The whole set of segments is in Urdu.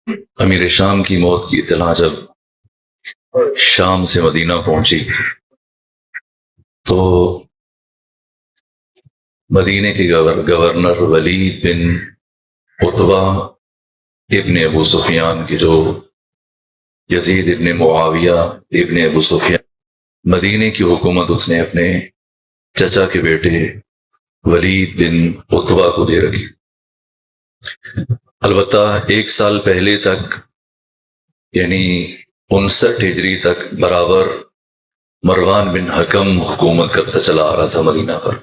امیر شام کی موت کی اطلاع جب شام سے مدینہ پہنچی تو مدینے کے گورنر ولید بن عتبہ ابن ابو سفیان کے جو یزید ابن معاویہ ابن ابو سفیان مدینے کی حکومت اس نے اپنے چچا کے بیٹے ولید بن عتبہ کو دے رکھی۔ البتہ 1 سال پہلے تک یعنی 59 ہجری تک برابر مروان بن حکم حکومت کرتا چلا آ رہا تھا مدینہ پر،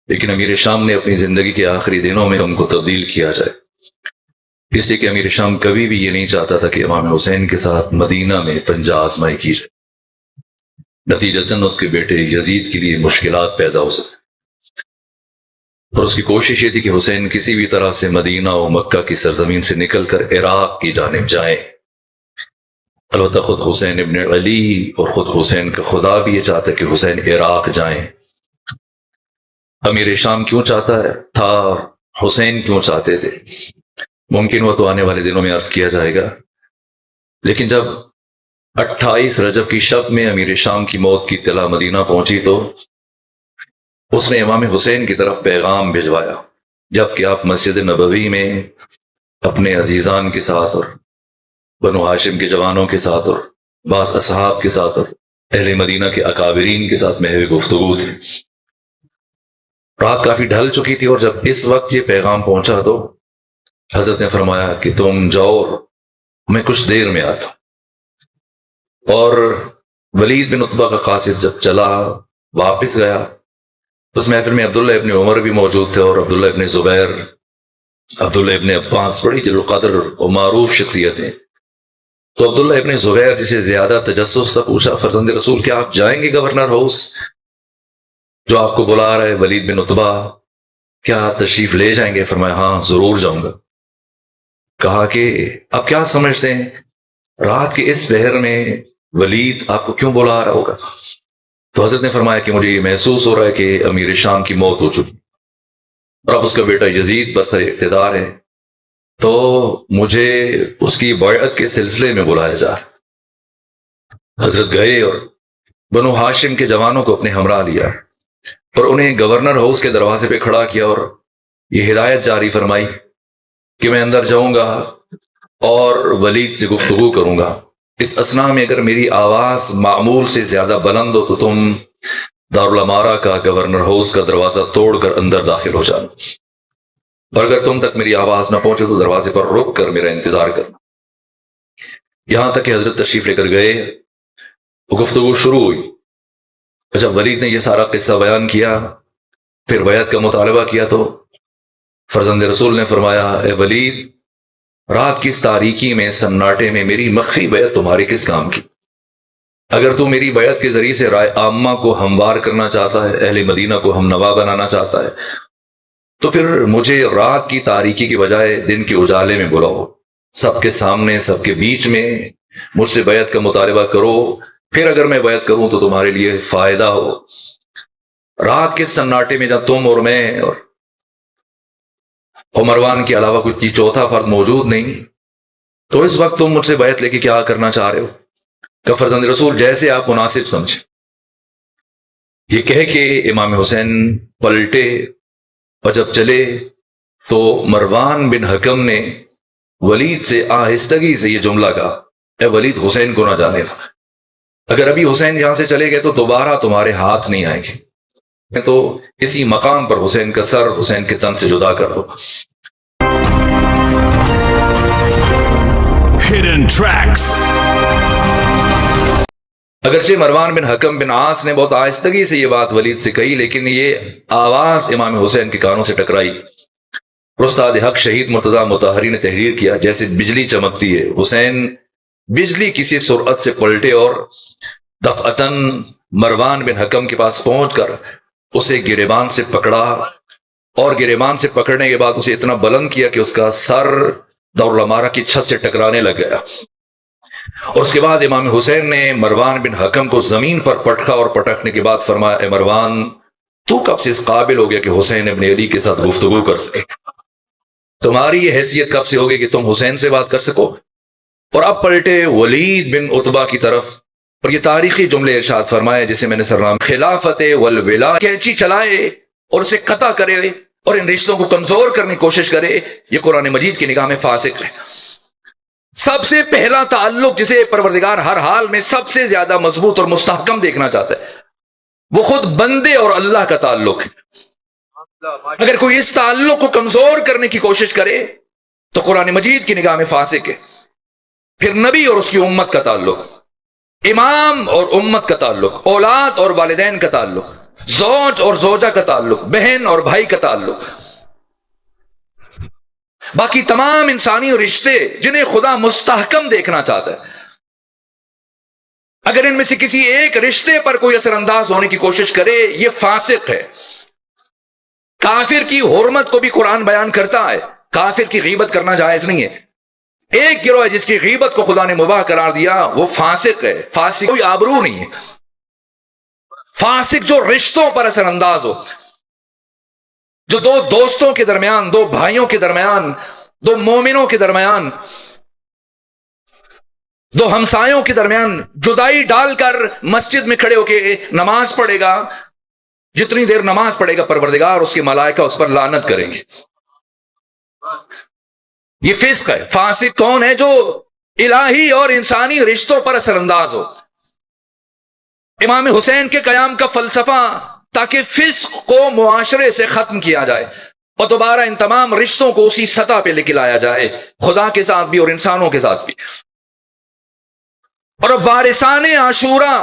لیکن امیر شام نے اپنی زندگی کے آخری دنوں میں ان کو تبدیل کیا جائے، اس لیے کہ امیر شام کبھی بھی یہ نہیں چاہتا تھا کہ امام حسین کے ساتھ مدینہ میں پنجہ آزمائی کی جائے، نتیجتاً اس کے بیٹے یزید کے لیے مشکلات پیدا ہو سکتے، اور اس کی کوشش یہ تھی کہ حسین کسی بھی طرح سے مدینہ و مکہ کی سرزمین سے نکل کر عراق کی جانب جائیں۔ البتہ خود حسین ابن علی اور خود حسین کا خدا بھی یہ چاہتا ہے کہ حسین عراق جائیں۔ امیر شام کیوں چاہتا تھا، حسین کیوں چاہتے تھے، ممکن وہ تو آنے والے دنوں میں عرض کیا جائے گا، لیکن جب 28 رجب کی شب میں امیر شام کی موت کی اطلاع مدینہ پہنچی تو اس نے امام حسین کی طرف پیغام بھجوایا، جبکہ آپ مسجد نبوی میں اپنے عزیزان کے ساتھ اور بنو ہاشم کے جوانوں کے ساتھ اور بعض اصحاب کے ساتھ اور اہل مدینہ کے اکابرین کے ساتھ محو گفتگو تھی۔ رات کافی ڈھل چکی تھی، اور جب اس وقت یہ پیغام پہنچا تو حضرت نے فرمایا کہ تم جاؤ، میں کچھ دیر میں آتا۔ اور ولید بن عتبہ کا قاصد جب چلا واپس گیا، اس محفل میں عبداللہ ابن عمر بھی موجود تھے، اور عبداللہ ابن زبیر، عبداللہ ابن عباس، بڑی جلیل القدر اور معروف شخصیتیں۔ تو عبداللہ ابن زبیر جسے زیادہ تجسس تھا پوچھا، فرزند رسول کیا آپ جائیں گے گورنر ہاؤس جو آپ کو بلا رہا ہے ولید بن عتبہ، کیا تشریف لے جائیں گے؟ فرمایا ہاں ضرور جاؤں گا۔ کہا کہ آپ کیا سمجھتے ہیں رات کے اس پہر میں ولید آپ کو کیوں بلا رہا ہوگا؟ تو حضرت نے فرمایا کہ مجھے یہ محسوس ہو رہا ہے کہ امیر شام کی موت ہو چکی اور اب اس کا بیٹا یزید برسر اقتدار ہے، تو مجھے اس کی بیعت کے سلسلے میں بلایا جا رہا۔ حضرت گئے اور بنو ہاشم کے جوانوں کو اپنے ہمراہ لیا اور انہیں گورنر ہاؤس کے دروازے پہ کھڑا کیا اور یہ ہدایت جاری فرمائی کہ میں اندر جاؤں گا اور ولید سے گفتگو کروں گا، اس اسنا میں اگر میری آواز معمول سے زیادہ بلند ہو تو تم دارالامارہ کا گورنر ہاؤس کا دروازہ توڑ کر اندر داخل ہو جانا، اور اگر تم تک میری آواز نہ پہنچے تو دروازے پر رک کر میرا انتظار کرنا۔ یہاں تک کہ حضرت تشریف لے کر گئے، وہ گفتگو شروع ہوئی۔ جب ولید نے یہ سارا قصہ بیان کیا، پھر بیعت کا مطالبہ کیا، تو فرزند رسول نے فرمایا اے ولید، رات کی اس تاریکی میں سناٹے میں میری مخفی بیعت تمہارے کس کام کی؟ اگر تو میری بیعت کے ذریعے سے رائے عامہ کو ہموار کرنا چاہتا ہے، اہل مدینہ کو ہم نوا بنانا چاہتا ہے، تو پھر مجھے رات کی تاریکی کے بجائے دن کے اجالے میں بلاؤ، سب کے سامنے، سب کے بیچ میں مجھ سے بیعت کا مطالبہ کرو، پھر اگر میں بیعت کروں تو تمہارے لیے فائدہ ہو۔ رات کے سناٹے میں جب تم اور میں اور مروان کے علاوہ کوئی چوتھا فرد موجود نہیں، تو اس وقت تم مجھ سے بیعت لے کے کیا کرنا چاہ رہے ہو؟ کہ فرزند رسول جیسے آپ مناسب سمجھیں۔ یہ کہہ کے امام حسین پلٹے اور جب چلے تو مروان بن حکم نے ولید سے آہستگی سے یہ جملہ کہا، اے ولید، حسین کو نہ جانے دو، اگر ابھی حسین یہاں سے چلے گئے تو دوبارہ تمہارے ہاتھ نہیں آئیں گے، تو اسی مقام پر حسین کا سر حسین کے تن سے جدا کر دو۔ Hidden Tracks. اگرچہ مروان بن حکم بن عاص نے بہت آہستگی سے یہ بات ولید سے کہی، لیکن یہ آواز امام حسین کے کانوں سے ٹکرائی۔ استاد حق شہید مرتضی مطہری نے تحریر کیا، جیسے بجلی چمکتی ہے، حسین بجلی کسی سرعت سے پلٹے اور دفعتاً مروان بن حکم کے پاس پہنچ کر اسے گریبان سے پکڑا، اور گریبان سے پکڑنے کے بعد اسے اتنا بلند کیا کہ اس کا سر دارالامارہ کی چھت سے ٹکرانے لگ گیا، اور اس کے بعد امام حسین نے مروان بن حکم کو زمین پر پٹکا، اور پٹکنے کے بعد فرمایا اے مروان، تو کب سے اس قابل ہو گیا کہ حسین ابن علی کے ساتھ گفتگو کر سکے؟ تمہاری یہ حیثیت کب سے ہوگی کہ تم حسین سے بات کر سکو؟ اور اب پلٹے ولید بن عتبہ کی طرف، اور یہ تاریخی جملے ارشاد فرمائے جسے میں نے سرنام خلافت والولا کینچی چلائے اور اسے قطع کرے اور ان رشتوں کو کمزور کرنے کی کوشش کرے، یہ قرآن مجید کی نگاہ میں فاسق ہے۔ سب سے پہلا تعلق جسے پروردگار ہر حال میں سب سے زیادہ مضبوط اور مستحکم دیکھنا چاہتا ہے وہ خود بندے اور اللہ کا تعلق ہے۔ اگر کوئی اس تعلق کو کمزور کرنے کی کوشش کرے تو قرآن مجید کی نگاہ میں فاسق ہے۔ پھر نبی اور اس کی امت کا تعلق، امام اور امت کا تعلق، اولاد اور والدین کا تعلق، زوج اور زوجہ کا تعلق، بہن اور بھائی کا تعلق، باقی تمام انسانی رشتے جنہیں خدا مستحکم دیکھنا چاہتا ہے، اگر ان میں سے کسی ایک رشتے پر کوئی اثر انداز ہونے کی کوشش کرے یہ فاسق ہے۔ کافر کی حرمت کو بھی قرآن بیان کرتا ہے، کافر کی غیبت کرنا جائز نہیں ہے۔ ایک گروہ ہے جس کی غیبت کو خدا نے مباح قرار دیا، وہ فاسق ہے۔ فاسق کوئی آبرو نہیں ہے، فاسق جو رشتوں پر اثر انداز ہو، جو دو دوستوں کے درمیان، دو بھائیوں کے درمیان، دو مومنوں کے درمیان، دو ہمسایوں کے درمیان جدائی ڈال کر مسجد میں کھڑے ہو کے نماز پڑھے گا، جتنی دیر نماز پڑھے گا پروردگار اس کے ملائکہ اس پر لعنت کریں گے۔ یہ فسق ہے۔ فاسق کون ہے؟ جو الہی اور انسانی رشتوں پر اثر انداز ہو۔ امام حسین کے قیام کا فلسفہ تاکہ فسق کو معاشرے سے ختم کیا جائے اور دوبارہ ان تمام رشتوں کو اسی سطح پہ لے کے لایا جائے، خدا کے ساتھ بھی اور انسانوں کے ساتھ بھی۔ اور اب وارثان عاشورہ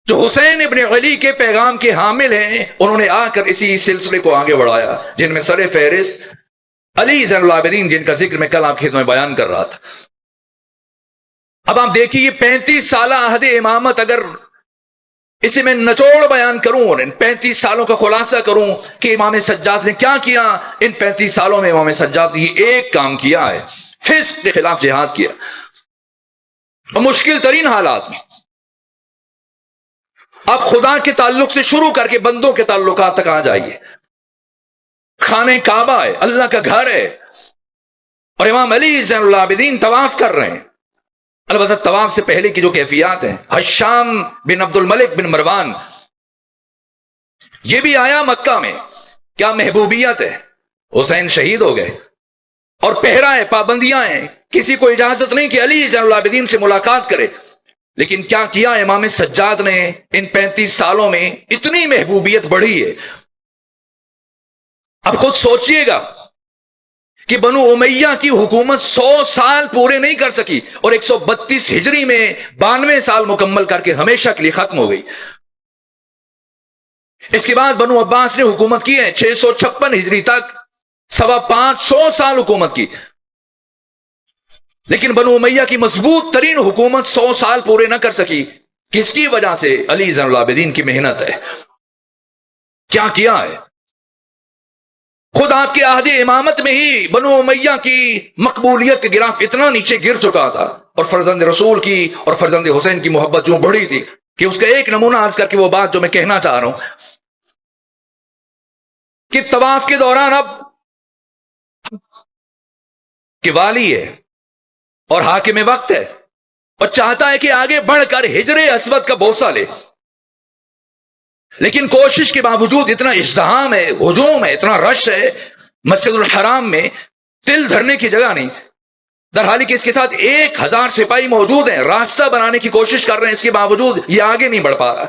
جو حسین ابن علی کے پیغام کے حامل ہیں، انہوں نے آ کر اسی سلسلے کو آگے بڑھایا، جن میں سر فہرست علی زین العابدین، جن کا ذکر میں کل آپ کی خدمت میں بیان کر رہا تھا۔ اب آپ دیکھیے یہ 35 سالہ عہد امامت، اگر اسے میں نچوڑ بیان کروں اور ان 35 سالوں کا خلاصہ کروں کہ امام سجاد نے کیا کیا، ان 35 سالوں میں امام سجاد نے یہ ایک کام کیا ہے، فسق کے خلاف جہاد کیا، اور مشکل ترین حالات میں۔ اب خدا کے تعلق سے شروع کر کے بندوں کے تعلقات تک آ جائیے۔ خانہ کعبہ ہے، اللہ کا گھر ہے، اور امام علی زین العابدین طواف کر رہے ہیں۔ البتہ طواف سے پہلے کی جو کیفیات ہیں، حشام بن عبد الملک بن مروان یہ بھی آیا مکہ میں، کیا محبوبیت ہے، حسین شہید ہو گئے، اور پہرا ہے، پابندیاں ہیں، کسی کو اجازت نہیں کہ علی زین العابدین سے ملاقات کرے۔ لیکن کیا کیا امام سجاد نے ان 35 سالوں میں؟ اتنی محبوبیت بڑھی ہے۔ اب خود سوچئے گا کہ بنو امیہ کی حکومت 100 سال پورے نہیں کر سکی، اور 132 ہجری میں 92 سال مکمل کر کے ہمیشہ کے لیے ختم ہو گئی۔ اس کے بعد بنو عباس نے حکومت کی ہے 656 ہجری تک، 525 سال حکومت کی، لیکن بنو امیہ کی مضبوط ترین حکومت 100 سال پورے نہ کر سکی۔ کس کی وجہ سے؟ علی زین العابدین کی محنت ہے۔ کیا کیا ہے؟ خود آپ کے عہد امامت میں ہی بنو امیہ کی مقبولیت کے گراف اتنا نیچے گر چکا تھا، اور فرزند رسول کی اور فرزند حسین کی محبت جو بڑھی تھی، کہ اس کا ایک نمونہ عرض کر کے وہ بات جو میں کہنا چاہ رہا ہوں کہ طواف کے دوران اب کہ والی ہے اور حاکم وقت ہے اور چاہتا ہے کہ آگے بڑھ کر حجر اسود کا بوسہ لے، لیکن کوشش کے باوجود اتنا ازدحام ہے، ہجوم ہے، اتنا رش ہے مسجد الحرام میں، تل دھرنے کی جگہ نہیں، در حالی کہ اس کے ساتھ 1000 سپاہی موجود ہیں، راستہ بنانے کی کوشش کر رہے ہیں، اس کے باوجود یہ آگے نہیں بڑھ پا رہا۔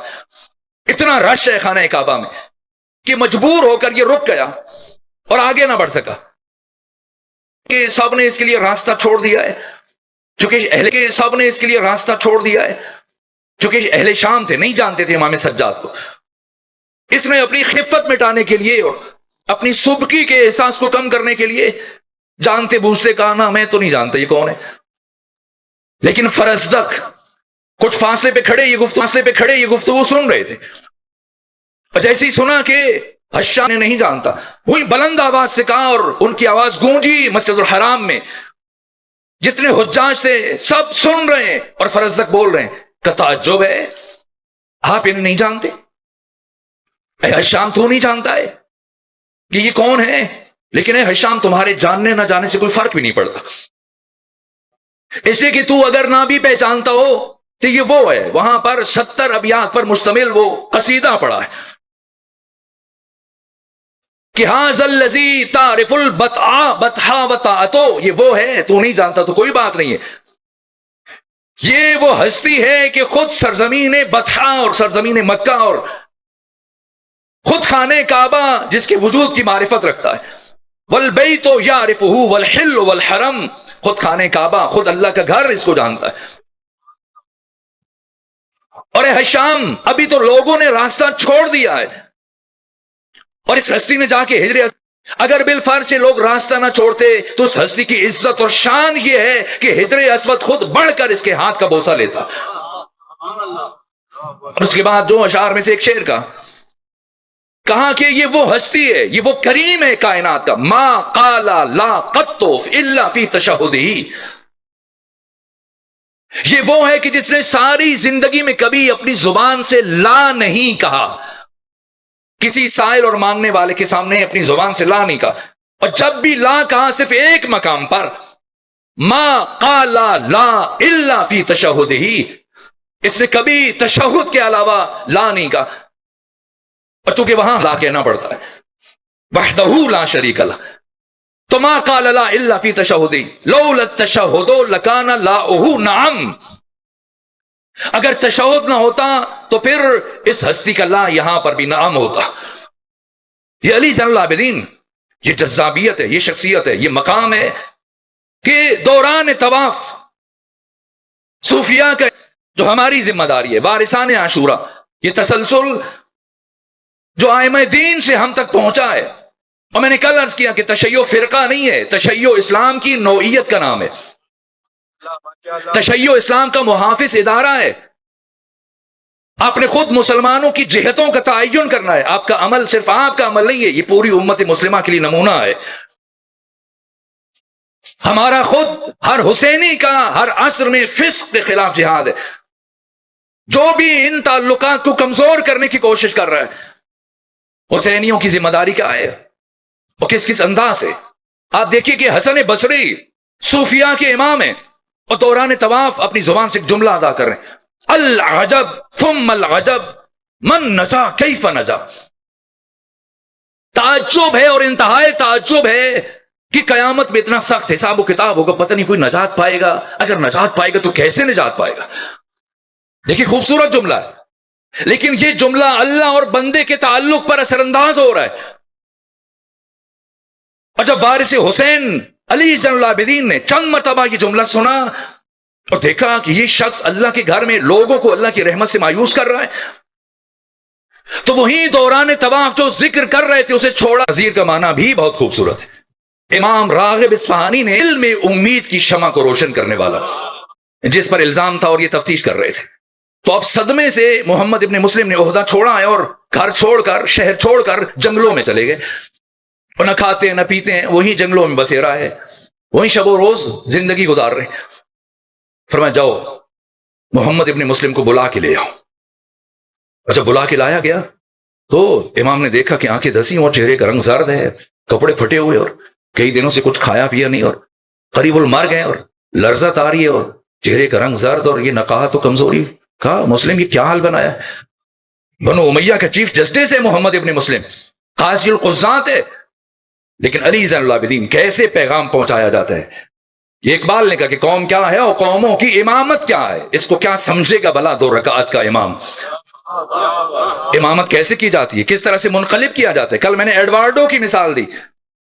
اتنا رش ہے خانہ کعبہ میں کہ مجبور ہو کر یہ رک گیا اور آگے نہ بڑھ سکا، کہ سب نے اس کے لیے راستہ چھوڑ دیا ہے، چونکہ سب نے اس کے لیے راستہ چھوڑ دیا ہے، چونکہ اہل شام تھے، نہیں جانتے تھے امام سجاد کو۔ اس نے اپنی خفت مٹانے کے لیے اور اپنی سبکی کے احساس کو کم کرنے کے لیے جانتے بوجھتے کہا نا میں تو نہیں جانتا یہ کون ہے، لیکن فرزدق کچھ فاصلے پہ کھڑے یہ گفتگو سن رہے تھے، اور جیسے ہی سنا کہ حشام نے نہیں جانتا، وہی بلند آواز سے کہا، اور ان کی آواز گونجی مسجد الحرام میں، جتنے حجاج تھے سب سن رہے ہیں، اور فرزدق بول رہے ہیں کہ تعجب ہے، آپ انہیں نہیں جانتے؟ اے حشام تو نہیں جانتا ہے کہ یہ کون ہے؟ لیکن اے ہشام تمہارے جاننے نہ جانے سے کوئی فرق بھی نہیں پڑتا، اس لیے کہ تو اگر نہ بھی پہچانتا ہو تو یہ وہ ہے، وہاں پر 70 ابیات پر مشتمل وہ قصیدہ پڑا ہے کہ ھذا الذی تعرف البطحا بطحا وطاعتو، یہ وہ ہے، تو نہیں جانتا تو کوئی بات نہیں ہے، یہ وہ ہستی ہے کہ خود سرزمین بطحا اور سرزمین مکہ اور خود خانہ کعبہ جس کے وجود کی معرفت رکھتا ہے، والبیت یعرفہ والحل والحرم، خود خانہ کعبہ، خود اللہ کا گھر اس کو جانتا ہے۔ اور اے ہشام ابھی تو لوگوں نے راستہ چھوڑ دیا ہے اور اس ہستی نے جا کے ہجر، اگر بالفرض سے لوگ راستہ نہ چھوڑتے تو اس ہستی کی عزت اور شان یہ ہے کہ ہجر اسود خود بڑھ کر اس کے ہاتھ کا بوسہ لیتا۔ اور اس کے بعد جو اشعار میں سے ایک شعر کا کہا کہ یہ وہ ہستی ہے، یہ وہ کریم ہے کائنات کا، ما قال لا قط الا فی تشہدہ، یہ وہ ہے کہ جس نے ساری زندگی میں کبھی اپنی زبان سے لا نہیں کہا، کسی سائل اور مانگنے والے کے سامنے اپنی زبان سے لا نہیں کہا، اور جب بھی لا کہا صرف ایک مقام پر، ما قال لا الا فی تشہدہ، اس نے کبھی تشہد کے علاوہ لا نہیں کہا، اور چونکہ وہاں لا کہنا پڑتا ہے، وحدہ لا شریک لہ، تو ما قال لا الا فی تشہدہ لولا التشہد لکان لاؤہ نعم، اگر تشہد نہ ہوتا تو پھر اس ہستی کا لا یہاں پر بھی نعم ہوتا۔ یہ علی زین العابدین، یہ جذابیت ہے، یہ شخصیت ہے، یہ مقام ہے کہ دوران طواف صوفیاء کا جو ہماری ذمہ داری ہے، وارثان عاشورہ، یہ تسلسل جو ائمہ دین سے ہم تک پہنچا ہے، اور میں نے کل عرض کیا کہ تشیع فرقہ نہیں ہے، تشیع اسلام کی نوعیت کا نام ہے، تشیع اسلام کا محافظ ادارہ ہے، آپ نے خود مسلمانوں کی جہتوں کا تعین کرنا ہے، آپ کا عمل صرف آپ کا عمل نہیں ہے، یہ پوری امت مسلمہ کے لیے نمونہ ہے، ہمارا خود ہر حسینی کا ہر عصر میں فسق کے خلاف جہاد ہے، جو بھی ان تعلقات کو کمزور کرنے کی کوشش کر رہا ہے، حسینیوں کی ذمہ داری کیا ہے اور کس کس انداز سے؟ آپ دیکھیے کہ حسن بصری صوفیاء کے امام ہیں اور دوران طواف اپنی زبان سے ایک جملہ ادا کر رہے ہیں، العجب ثم العجب من نجا کیف نجا، تعجب ہے اور انتہائی تعجب ہے کہ قیامت میں اتنا سخت حساب و کتاب ہوگا، پتہ نہیں کوئی نجات پائے گا، اگر نجات پائے گا تو کیسے نجات پائے گا۔ دیکھیے خوبصورت جملہ ہے، لیکن یہ جملہ اللہ اور بندے کے تعلق پر اثر انداز ہو رہا ہے، اور جب وارث حسین علی زین العابدین نے چند مرتبہ یہ جملہ سنا اور دیکھا کہ یہ شخص اللہ کے گھر میں لوگوں کو اللہ کی رحمت سے مایوس کر رہا ہے، تو وہی دوران طواف جو ذکر کر رہے تھے اسے چھوڑا۔ نذیر کا معنی بھی بہت خوبصورت ہے، امام راغب اصفہانی نے علم امید کی شمع کو روشن کرنے والا جس پر الزام تھا اور یہ تفتیش کر رہے تھے، تو اب صدمے سے محمد ابن مسلم نے عہدہ چھوڑا ہے اور گھر چھوڑ کر شہر چھوڑ کر جنگلوں میں چلے گئے، اور نہ کھاتے ہیں نہ پیتے ہیں، وہی جنگلوں میں بسیرا ہے، وہی شب و روز زندگی گزار رہے ہیں۔ فرمایا جاؤ محمد ابن مسلم کو بلا کے لے آؤ، اور جب بلا کے لایا گیا تو امام نے دیکھا کہ آنکھیں دھسی اور چہرے کا رنگ زرد ہے، کپڑے پھٹے ہوئے اور کئی دنوں سے کچھ کھایا پیا نہیں، اور قریب المرگ ہیں اور لرزت آ رہی ہے اور چہرے کا رنگ زرد اور یہ نقاہت و کمزوری۔ کہا مسلم یہ کیا حال بنایا ہے؟ بنو امیہ کا چیف جسٹس ہے محمد ابن مسلم، قاضی القضات ہے، لیکن علی زین العابدین کیسے پیغام پہنچایا جاتا ہے؟ یہ اقبال نے کہا کہ قوم کیا ہے اور قوموں کی امامت کیا ہے، اس کو کیا سمجھے گا بھلا 2 رکعت کا امام؟ امامت کیسے کی جاتی ہے، کس طرح سے منقلب کیا جاتا ہے؟ کل میں نے ایڈوارڈو کی مثال دی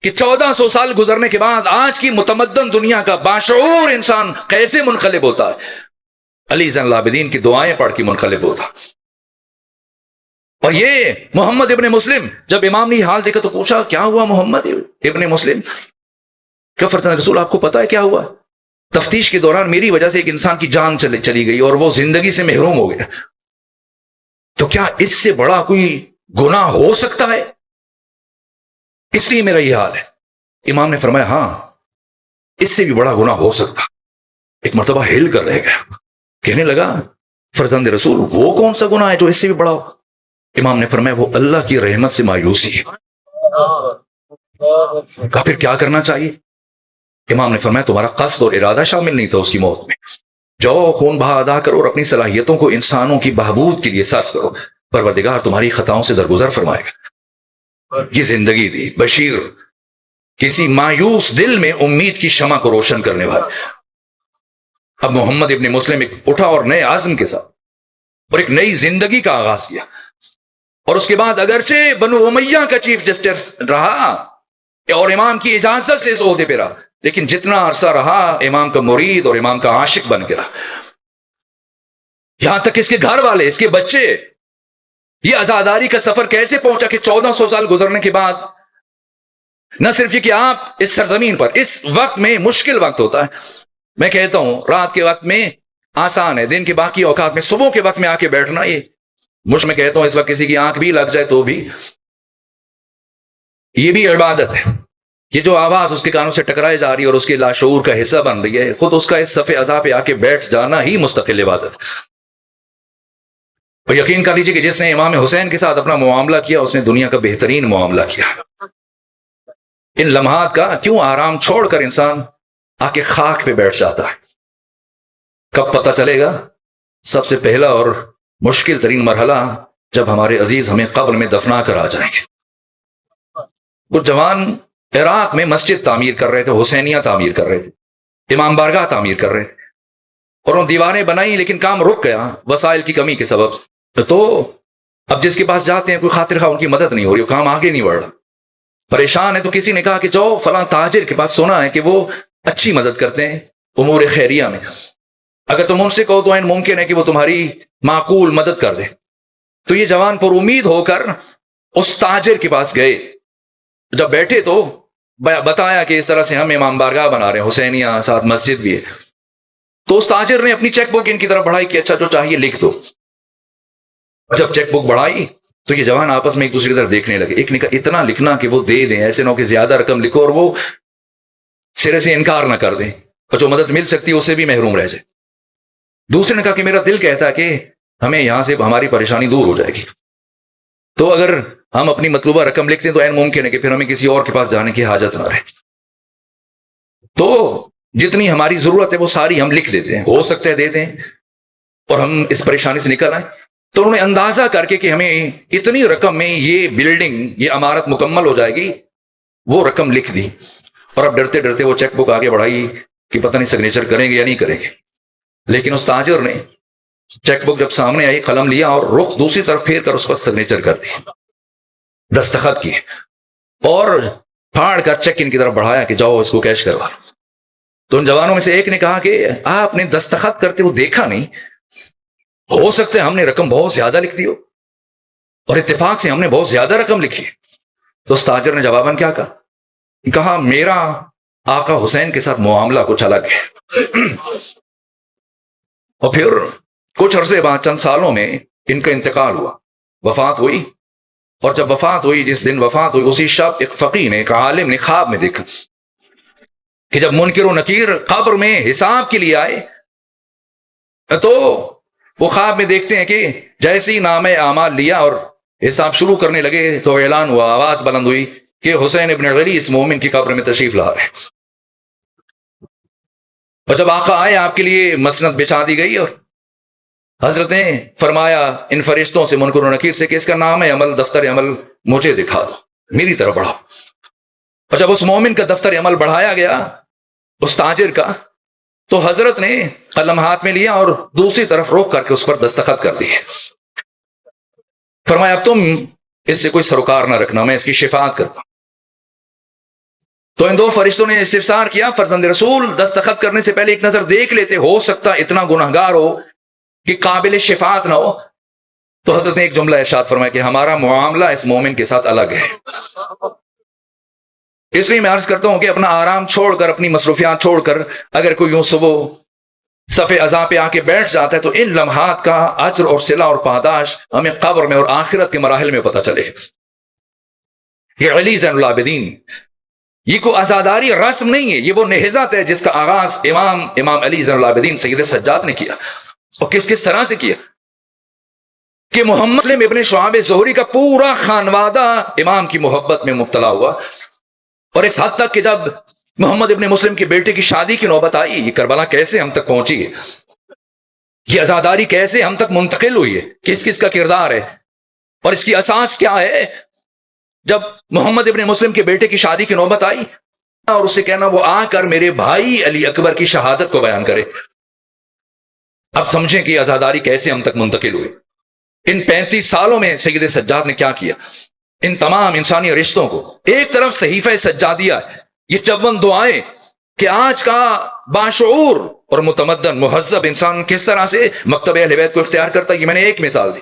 کہ 1400 سال گزرنے کے بعد آج کی متمدن دنیا کا باشعور انسان کیسے منقلب ہوتا ہے؟ علی زین العابدین کی دعائیں پڑھ کے منقلب ہوتا۔ اور یہ محمد ابن مسلم جب امام نے یہ حال دیکھا تو پوچھا کیا ہوا محمد ابن مسلم؟ کیا فرزند رسول آپ کو پتا ہے کیا ہوا؟ تفتیش کے دوران میری وجہ سے ایک انسان کی جان چلی گئی اور وہ زندگی سے محروم ہو گیا، تو کیا اس سے بڑا کوئی گناہ ہو سکتا ہے؟ اس لیے میرا یہ حال ہے۔ امام نے فرمایا ہاں اس سے بھی بڑا گناہ ہو سکتا۔ ایک مرتبہ ہل کر رہ گیا، کہنے لگا فرزند رسول وہ کون سا گناہ ہے جو اس سے بھی بڑا ہو؟ امام نے فرمایا وہ اللہ کی رحمت سے مایوسی ہے، کہا پھر کیا کرنا چاہیے؟ امام نے فرمایا تمہارا قصد اور ارادہ شامل نہیں تھا اس کی موت میں، جاؤ خون بہا ادا کرو اور اپنی صلاحیتوں کو انسانوں کی بہبود کے لیے صرف کرو، پروردگار تمہاری خطاؤں سے درگزر فرمائے گا۔ یہ زندگی دی بشیر، کسی مایوس دل میں امید کی شمع کو روشن کرنے والا۔ اب محمد ابن مسلم اٹھا اور نئے عزم کے ساتھ اور ایک نئی زندگی کا آغاز کیا، اور اس کے بعد اگرچہ بنو امیہ کا چیف جسٹس رہا اور امام کی اجازت سے اس عہدے پہ رہا، لیکن جتنا عرصہ رہا امام کا مرید اور امام کا عاشق بن کے رہا، یہاں تک اس کے گھر والے، اس کے بچے۔ یہ آزاداری کا سفر کیسے پہنچا کہ 1400 سال گزرنے کے بعد نہ صرف یہ کہ آپ اس سرزمین پر اس وقت میں مشکل وقت ہوتا ہے، میں کہتا ہوں رات کے وقت میں آسان ہے، دن کے باقی اوقات میں صبح کے وقت میں آ کے بیٹھنا یہ میں کہتا ہوں اس وقت کسی کی آنکھ بھی لگ جائے تو بھی یہ بھی عبادت ہے۔ یہ جو آواز اس کے کانوں سے ٹکرائے جا رہی ہے اور اس کے لاشعور کا حصہ بن رہی ہے، خود اس کا اس صف عزا پہ آ کے بیٹھ جانا ہی مستقل عبادت۔ اور یقین کر لیجیے کہ جس نے امام حسین کے ساتھ اپنا معاملہ کیا اس نے دنیا کا بہترین معاملہ کیا۔ ان لمحات کا کیوں آرام چھوڑ کر انسان آ کے خاک پہ بیٹھ جاتا ہے؟ کب پتہ چلے گا؟ سب سے پہلا اور مشکل ترین مرحلہ جب ہمارے عزیز ہمیں قبر میں دفنا کر آ جائیں گے۔ کچھ جوان عراق میں مسجد تعمیر کر رہے تھے، حسینیہ تعمیر کر رہے تھے، امام بارگاہ تعمیر کر رہے تھے، اور ان دیواریں بنائی لیکن کام رک گیا وسائل کی کمی کے سبب۔ تو اب جس کے پاس جاتے ہیں کوئی خاطر خواہ ان کی مدد نہیں ہو رہی، کام آگے نہیں بڑھ رہا، پریشان ہے۔ تو کسی نے کہا کہ جاؤ فلاں تاجر کے پاس، سنا ہے کہ وہ اچھی مدد کرتے ہیں امور خیریہ میں، اگر تم ان سے کہو تو این ممکن ہے کہ وہ تمہاری معقول مدد کر دے۔ تو یہ جوان پر امید ہو کر اس تاجر کے پاس گئے۔ جب بیٹھے تو بتایا کہ اس طرح سے ہم امام بارگاہ بنا رہے ہیں، حسینیہ ساتھ مسجد بھی ہے۔ تو اس تاجر نے اپنی چیک بک ان کی طرف بڑھائی کہ اچھا جو چاہیے لکھ دو۔ جب چیک بک بڑھائی تو یہ جوان آپس میں ایک دوسرے کی طرف دیکھنے لگے۔ ایک نے کہا اتنا لکھنا کہ وہ دے دیں، ایسے نہ ہو کہ زیادہ رقم لکھو اور وہ سرے سے انکار نہ کر دیں اور جو مدد مل سکتی ہے اسے بھی محروم رہ جائے۔ دوسرے نے کہا کہ میرا دل کہتا ہے کہ ہمیں یہاں سے ہماری پریشانی دور ہو جائے گی، تو اگر ہم اپنی مطلوبہ رقم لکھتے ہیں تو این ممکن ہے کہ پھر ہمیں کسی اور کے پاس جانے کی حاجت نہ رہے، تو جتنی ہماری ضرورت ہے وہ ساری ہم لکھ دیتے ہیں، ہو سکتا ہے دے دیں اور ہم اس پریشانی سے نکل آئیں۔ تو انہوں نے اندازہ کر کے کہ ہمیں اتنی رقم میں یہ بلڈنگ، یہ عمارت مکمل ہو جائے گی، وہ رقم لکھ دی، اور اب ڈرتے ڈرتے وہ چیک بک آگے بڑھائی کہ پتہ نہیں سگنیچر کریں گے یا نہیں کریں گے۔ لیکن اس تاجر نے چیک بک جب سامنے آئی قلم لیا اور رخ دوسری طرف پھیر کر اس پر سگنیچر کر دی، دستخط کیے، اور پھاڑ کر چیک ان کی طرف بڑھایا کہ جاؤ اس کو کیش کروا۔ تو ان جوانوں میں سے ایک نے کہا کہ آپ نے دستخط کرتے وہ دیکھا نہیں، ہو سکتا ہے ہم نے رقم بہت زیادہ لکھ دی ہو، اور اتفاق سے ہم نے بہت زیادہ رقم لکھی۔ تو اس تاجر نے جواباً کیا کہا میرا آقا حسین کے ساتھ معاملہ کچھ الگ ہے۔ اور پھر کچھ عرصے بعد چند سالوں میں ان کا انتقال ہوا، وفات ہوئی، اور جب وفات ہوئی، جس دن وفات ہوئی اسی شب ایک فقیہ نے، ایک عالم نے خواب میں دیکھا کہ جب منکر و نکیر قبر میں حساب کے لیے آئے تو وہ خواب میں دیکھتے ہیں کہ جیسے ہی نامہ اعمال لیا اور حساب شروع کرنے لگے تو اعلان ہوا، آواز بلند ہوئی کہ حسین ابن علی اس مومن کی قبر میں تشریف لا رہے۔ اور جب آقا آئے آپ کے لیے مسند بچھا دی گئی، اور حضرت نے فرمایا ان فرشتوں سے، منکر و نکیر سے، کہ اس کا نام عمل، دفتر عمل مجھے دکھا دو، میری طرف بڑھاؤ۔ اور جب اس مومن کا دفتر عمل بڑھایا گیا اس تاجر کا، تو حضرت نے قلم ہاتھ میں لیا اور دوسری طرف روک کر کے اس پر دستخط کر دیے۔ فرمایا اب تم اس سے کوئی سروکار نہ رکھنا، میں اس کی شفاعت کرتا ہوں۔ تو ان دو فرشتوں نے استفسار کیا، فرزند رسول دستخط کرنے سے پہلے ایک نظر دیکھ لیتے، ہو سکتا اتنا گنہگار ہو کہ قابل شفاعت نہ ہو۔ تو حضرت نے ایک جملہ ارشاد فرمایا کہ ہمارا معاملہ اس مومن کے ساتھ الگ ہے۔ اس لیے میں عرض کرتا ہوں کہ اپنا آرام چھوڑ کر، اپنی مصروفیات چھوڑ کر اگر کوئی یوں صبح صف عزا پہ آ کے بیٹھ جاتا ہے تو ان لمحات کا اجر اور صلہ اور پاداش ہمیں قبر میں اور آخرت کے مراحل میں پتہ چلے۔ یہ علی زین العابدین، یہ کوئی آزاداری رسم نہیں ہے، یہ وہ نہضت ہے جس کا آغاز امام علی زین العابدین سید سجاد نے کیا۔ اور کس طرح سے کیا کہ محمد ابن شعیب زہری کا پورا خانوادہ امام کی محبت میں مبتلا ہوا، اور اس حد تک کہ جب محمد ابن مسلم کی بیٹے کی شادی کی نوبت آئی، یہ کربلا کیسے ہم تک پہنچی ہے، یہ عزاداری کیسے ہم تک منتقل ہوئی ہے، کس کس کا کردار ہے اور اس کی اساس کیا ہے. جب محمد ابن مسلم کے بیٹے کی شادی کی نوبت آئی اور اسے کہنا وہ آ کر میرے بھائی علی اکبر کی شہادت کو بیان کرے. اب سمجھیں کہ عزاداری کیسے ہم تک منتقل ہوئی. ان 35 سالوں میں سید سجاد نے کیا کیا، ان تمام انسانی رشتوں کو. ایک طرف صحیفہ سجادیہ، یہ 54 دعائیں کہ آج کا باشعور اور متمدن مہذب انسان کس طرح سے مکتب اہل بیت کو اختیار کرتا ہے، یہ میں نے ایک مثال دی.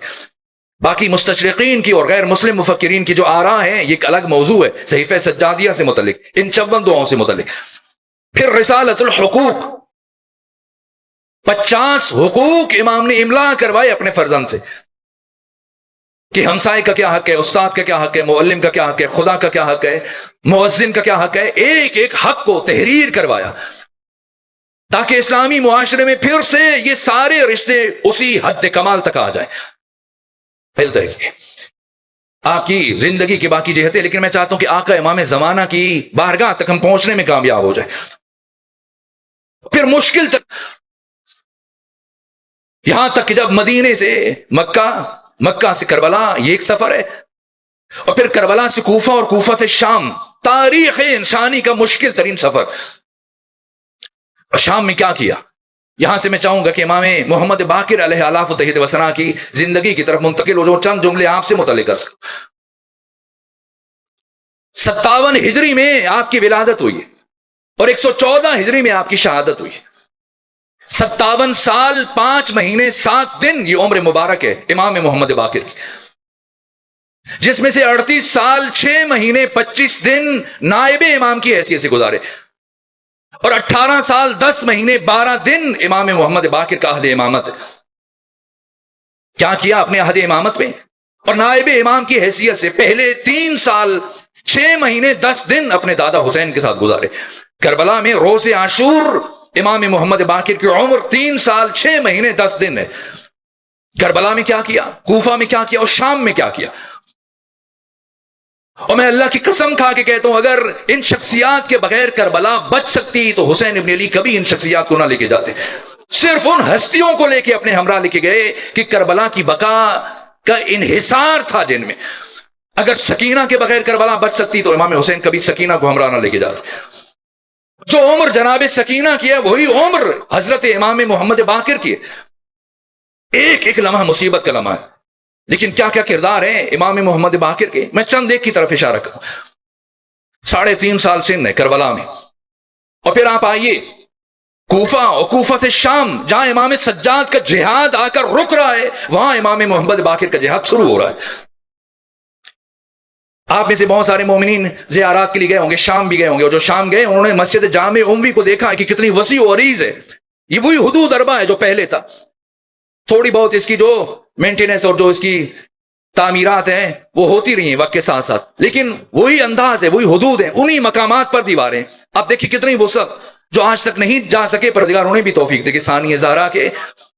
باقی مستشرقین کی اور غیر مسلم مفکرین کی جو آراء ہیں یہ ایک الگ موضوع ہے صحیفہ سجادیہ سے متعلق، ان 54 دعاؤں سے متعلق. پھر رسالت الحقوق، 50 حقوق امام نے املا کروائے اپنے فرزند سے کہ ہمسائے کا کیا حق ہے، استاد کا کیا حق ہے، معلم کا کیا حق ہے، خدا کا کیا حق ہے، مؤذن کا کیا حق ہے. ایک ایک حق کو تحریر کروایا تاکہ اسلامی معاشرے میں پھر سے یہ سارے رشتے اسی حد کمال تک آ جائیں. آپ کی زندگی کی باقی جہتیں، لیکن میں چاہتا ہوں کہ آقا امام زمانہ کی بارگاہ تک ہم پہنچنے میں کامیاب ہو جائیں. پھر مشکل تک، یہاں تک کہ جب مدینے سے مکہ، مکہ سے کربلا، یہ ایک سفر ہے، اور پھر کربلا سے کوفہ اور کوفہ سے شام، تاریخ انسانی کا مشکل ترین سفر. اور شام میں کیا کیا، یہاں سے میں چاہوں گا کہ امام محمد باقر علیہ آلاف و تحید وسنا کی زندگی کی طرف منتقل ہو جو چند جملے آپ سے متعلق کر سکوں. 57 ہجری میں آپ کی ولادت ہوئی اور 114 ہجری میں آپ کی شہادت ہوئی. 57 سال 5 مہینے 7 دن یہ عمر مبارک ہے امام محمد باقر کی، جس میں سے 38 سال 6 مہینے 25 دن نائب امام کی حیثیت سے گزارے، اور 18 سال 10 مہینے 12 دن امام محمد باقر کا عہد امامت. کیا کیا اپنے عہد امامت میں اور نائب امام کی حیثیت سے؟ پہلے 3 سال 6 مہینے 10 دن اپنے دادا حسین کے ساتھ گزارے. کربلا میں روز عاشور امام محمد باقر کی عمر 3 سال 6 مہینے 10 دن ہے. کربلا میں کیا کیا، کوفہ میں کیا کیا، اور شام میں کیا کیا. اور میں اللہ کی قسم کھا کے کہتا ہوں اگر ان شخصیات کے بغیر کربلا بچ سکتی تو حسین ابن علی کبھی ان شخصیات کو نہ لے کے جاتے. صرف ان ہستیوں کو لے کے اپنے ہمراہ لے کے گئے کہ کربلا کی بقا کا انحصار تھا جن میں. اگر سکینہ کے بغیر کربلا بچ سکتی تو امام حسین کبھی سکینہ کو ہمراہ نہ لے کے جاتے. جو عمر جناب سکینہ کی ہے وہی عمر حضرت امام محمد باقر کی ہے. ایک ایک لمحہ مصیبت کا لمحہ ہے. لیکن کیا کیا کردار ہیں امام محمد باقر کے، میں چند ایک کی طرف اشارہ کروں. 3.5 سال سن ہے کربلا میں، اور پھر آپ آئیے کوفہ، اور کوفہ سے شام جہاں امام سجاد کا جہاد آ کر رک رہا ہے وہاں امام محمد باقر کا جہاد شروع ہو رہا ہے. آپ میں سے بہت سارے مومنین زیارات کے لیے گئے ہوں گے، شام بھی گئے ہوں گے، اور جو شام گئے انہوں نے مسجد جامع اموی کو دیکھا ہے کہ کتنی وسیع و عریض ہے. یہ وہی حدود اربع ہے جو پہلے تھا. تھوڑی بہت اس کی جو مینٹیننس اور جو اس کی تعمیرات ہیں وہ ہوتی رہی ہیں وقت کے ساتھ ساتھ، لیکن وہی انداز ہے، وہی حدود ہیں، انہی مقامات پر دیواریں. آپ دیکھیں کتنی وسعت، جو آج تک نہیں جا سکے پروردگار انہیں بھی توفیق دے کہ ثانیہ زہرا کے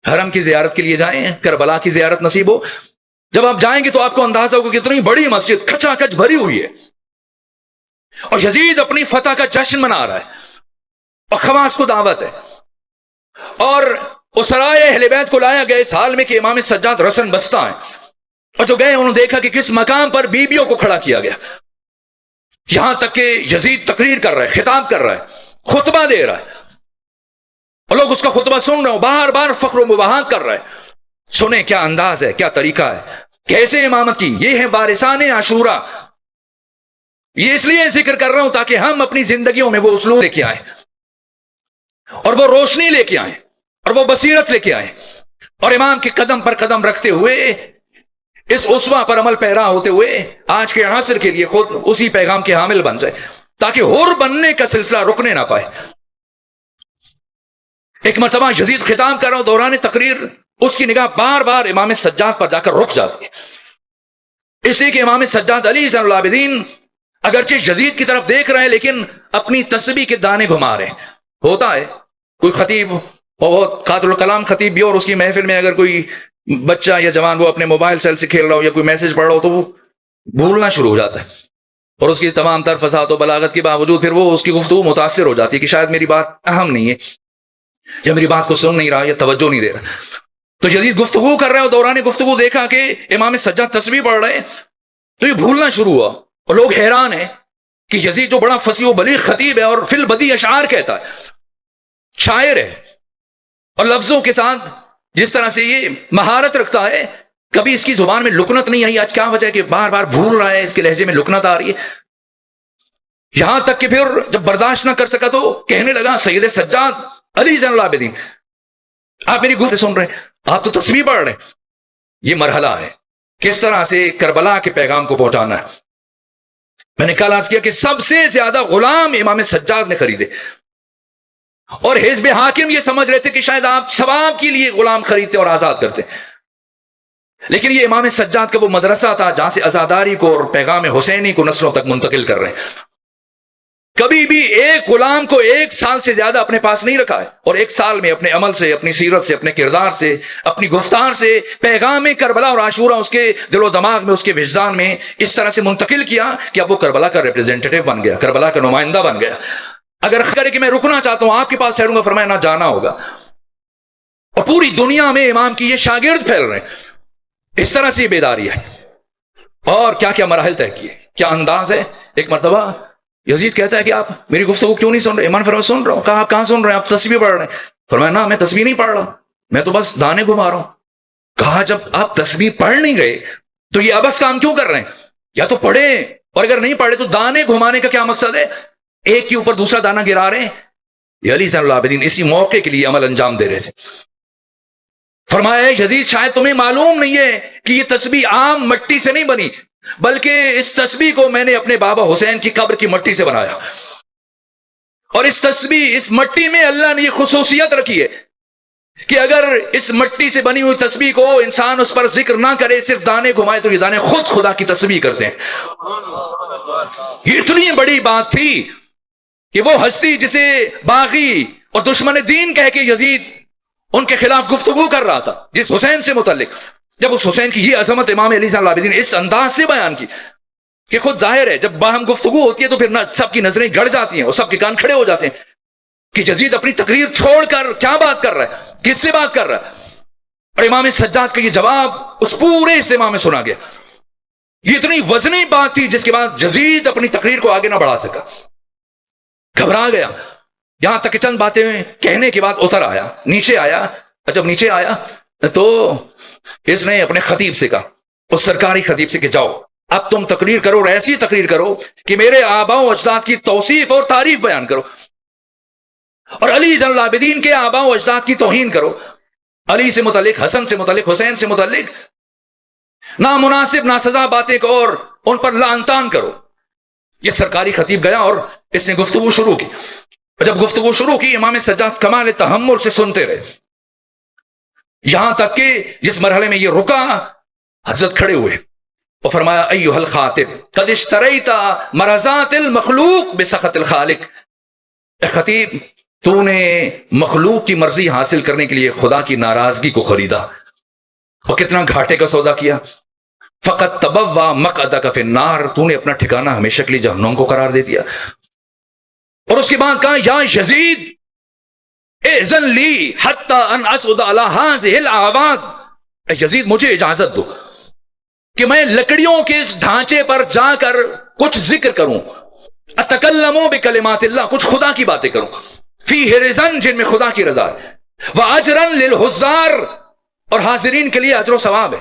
حرم کی زیارت کے لیے جائیں، کربلا کی زیارت نصیب ہو. جب آپ جائیں گے تو آپ کو اندازہ ہوگا کتنی بڑی مسجد کھچا کھچ بھری ہوئی ہے، اور یزید اپنی فتح کا جشن منا رہا ہے، اور خواص کو دعوت ہے. اور اسرائے اہل بیت کو لایا گیا اس حال میں کہ امام سجاد رسن بستہ ہیں، اور جو گئے انہوں نے دیکھا کہ کس مقام پر بیویوں کو کھڑا کیا گیا. یہاں تک کہ یزید تقریر کر رہا ہے، خطاب کر رہا ہے، خطبہ دے رہا ہے، اور لوگ اس کا خطبہ سن رہے ہیں، بار بار فخر و مباحات کر رہا ہے. سنیں کیا انداز ہے، کیا طریقہ ہے، کیسے امامت کی. یہ ہے وارثان عاشورہ. یہ اس لیے ذکر کر رہا ہوں تاکہ ہم اپنی زندگیوں میں وہ اسلوب لے کے آئیں، اور وہ روشنی لے کے آئیں، اور وہ بصیرت لے کے آئیں، اور امام کے قدم پر قدم رکھتے ہوئے اس اسوہ پر عمل پیرا ہوتے ہوئے آج کے عصر کے لیے خود اسی پیغام کے حامل بن جائے تاکہ حر بننے کا سلسلہ رکنے نہ پائے. ایک مرتبہ یزید خطاب کر رہا ہوں، دوران تقریر اس کی نگاہ بار بار امام سجاد پر جا کر رک جاتی ہے، اس لیے کہ امام سجاد علی زین العابدین اگرچہ یزید کی طرف دیکھ رہے ہیں لیکن اپنی تسبیح کے دانے گھما رہے ہیں. ہوتا ہے کوئی خطیب بہت قاتل الکلام خطیب بھی، اور اس کی محفل میں اگر کوئی بچہ یا جوان وہ اپنے موبائل سیل سے کھیل رہا ہو یا کوئی میسج پڑھ رہا ہو تو وہ بھولنا شروع ہو جاتا ہے. اور اس کی تمام تر فصاحت و بلاغت کے باوجود پھر وہ اس کی گفتگو متاثر ہو جاتی ہے کہ شاید میری بات اہم نہیں ہے، یا میری بات کو سن نہیں رہا، یا توجہ نہیں دے رہا. تو یزید گفتگو کر رہا ہے اور دوران گفتگو دیکھا کہ امام سجاد تسبیح پڑھ رہے ہیں، تو یہ بھولنا شروع ہوا اور لوگ حیران ہیں کہ یزید جو بڑا فصیح و بلیغ خطیب ہے اور فی البدیع اشعار کہتا ہے، شاعر ہے، اور لفظوں کے ساتھ جس طرح سے یہ مہارت رکھتا ہے، کبھی اس کی زبان میں لکنت نہیں آئی. آج کیا وجہ ہے کہ بار بار بھول رہا ہے، اس کے لہجے میں لکنت آ رہی ہے. یہاں تک کہ پھر جب برداشت نہ کر سکا تو کہنے لگا سید سجاد علی زین العابدین، آپ میری گفتگو سن رہے ہیں، آپ تو تسبیح پڑھ رہے ہیں. یہ مرحلہ ہے کس طرح سے کربلا کے پیغام کو پہنچانا ہے. میں نے کل عرض کیا کہ سب سے زیادہ غلام امام سجاد نے خریدے، اور حزب حاکم یہ سمجھ رہے تھے کہ شاید آپ ثواب کے لیے غلام خریدتے اور آزاد کرتے، لیکن یہ امام سجاد کا وہ مدرسہ تھا جہاں سے آزاداری کو اور پیغام حسینی کو نسلوں تک منتقل کر رہے ہیں. کبھی بھی ایک غلام کو 1 سال سے زیادہ اپنے پاس نہیں رکھا ہے، اور 1 سال میں اپنے عمل سے، اپنی سیرت سے، اپنے کردار سے، اپنی گفتار سے پیغام کربلا اور عاشورہ اس کے دل و دماغ میں، اس کے وجدان میں اس طرح سے منتقل کیا کہ اب وہ کربلا کا ریپریزنٹیٹو بن گیا، کربلا کا نمائندہ بن گیا. اگر کرے کہ میں رکنا چاہتا ہوں، آپ کے پاس ٹھہروں گا، فرمایا نہ، جانا ہوگا. اور پوری دنیا میں امام کی یہ شاگرد پھیل رہے ہیں. اس طرح سے یہ بیداری ہے. اور کیا کیا مراحل طے کیے، کیا انداز ہے. ایک مرتبہ یزید کہتا ہے کہ آپ میری گفتگو کیوں نہیں سن رہے؟ امام فرمایا سن رہا ہوں. کہا آپ کہاں سن رہے ہیں؟ آپ تسبیح پڑھ رہے ہیں. فرمایا نہ، میں تسبیح نہیں پڑھ رہا، میں تو بس دانے گھما رہا ہوں. کہا جب آپ تسبیح پڑھ نہیں رہے تو یہ ابس کام کیوں کر رہے ہیں؟ یا تو پڑھیں، اور اگر نہیں پڑھے تو دانے گھمانے کا کیا مقصد ہے؟ ایک کے اوپر دوسرا دانہ گرا رہے ہیں. یہ علی زین العابدین اسی موقع کے لیے عمل انجام دے رہے تھے. فرمایا یزید شاید تمہیں معلوم نہیں ہے کہ یہ تسبیح عام مٹی سے نہیں بنی، بلکہ اس تسبیح کو میں نے اپنے بابا حسین کی قبر کی مٹی سے بنایا، اور اس تسبیح، اس مٹی میں اللہ نے یہ خصوصیت رکھی ہے کہ اگر اس مٹی سے بنی ہوئی تسبیح کو انسان اس پر ذکر نہ کرے، صرف دانے گھمائے، تو یہ دانے خود خدا کی تسبیح کرتے ہیں. یہ اتنی بڑی بات تھی کہ وہ ہستی جسے باغی اور دشمن دین کہہ کے یزید ان کے خلاف گفتگو کر رہا تھا، جس حسین سے متعلق، جب اس حسین کی یہ عظمت امام علی زین العابدین اس انداز سے بیان کی کہ خود ظاہر ہے جب باہم گفتگو ہوتی ہے تو پھر سب کی نظریں گڑ جاتی ہیں اور سب کے کان کھڑے ہو جاتے ہیں کہ یزید اپنی تقریر چھوڑ کر کیا بات کر رہا ہے، کس سے بات کر رہا ہے. اور امام سجاد کا یہ جواب اس پورے اجتماع میں سنا گیا. یہ اتنی وزنی بات تھی جس کے بعد یزید اپنی تقریر کو آگے نہ بڑھا سکا، گھبرا گیا. یہاں تک کہ چند باتیں کہنے کے بعد اتر آیا، نیچے آیا. جب نیچے آیا تو اس نے اپنے خطیب سے کہا، اس سرکاری خطیب سے، کہ جاؤ اب تم تقریر کرو اور ایسی تقریر کرو کہ میرے آباء و اجداد کی توصیف اور تعریف بیان کرو، اور علی زین العابدین کے آباء و اجداد کی توہین کرو. علی سے متعلق، حسن سے متعلق، حسین سے متعلق نامناسب ناسزا باتیں کرو اور ان پر لعن طعن کرو. یہ سرکاری خطیب گیا اور اس نے گفتگو شروع کی. جب گفتگو شروع کی، امام سجاد کمال تحمل سے سنتے رہے، یہاں تک کہ جس مرحلے میں یہ رکا، حضرت کھڑے ہوئے اور فرمایا ایھا الخاطب قد اشتریت مرضات المخلوق بسخط الخالق. اے خطیب، تو نے مخلوق کی مرضی حاصل کرنے کے لیے خدا کی ناراضگی کو خریدا، اور کتنا گھاٹے کا سودا کیا. فقط تبوا مقعدک فی النار، تو نے اپنا ٹھکانہ ہمیشہ کے لیے جہنم کو قرار دے دیا. اور اس کے بعد کہا یا یزید اذن لی حتی ان اسعد علی ہذہ الاعواد، اے یزید مجھے اجازت دو کہ میں لکڑیوں کے اس ڈھانچے پر جا کر کچھ ذکر کروں، اتکلم بکلمات اللہ، کچھ خدا کی باتیں کروں، فیہ رضن، جن میں خدا کی رضا ہے، واجرا للحضار، اور حاضرین کے لیے اجر و ثواب ہے.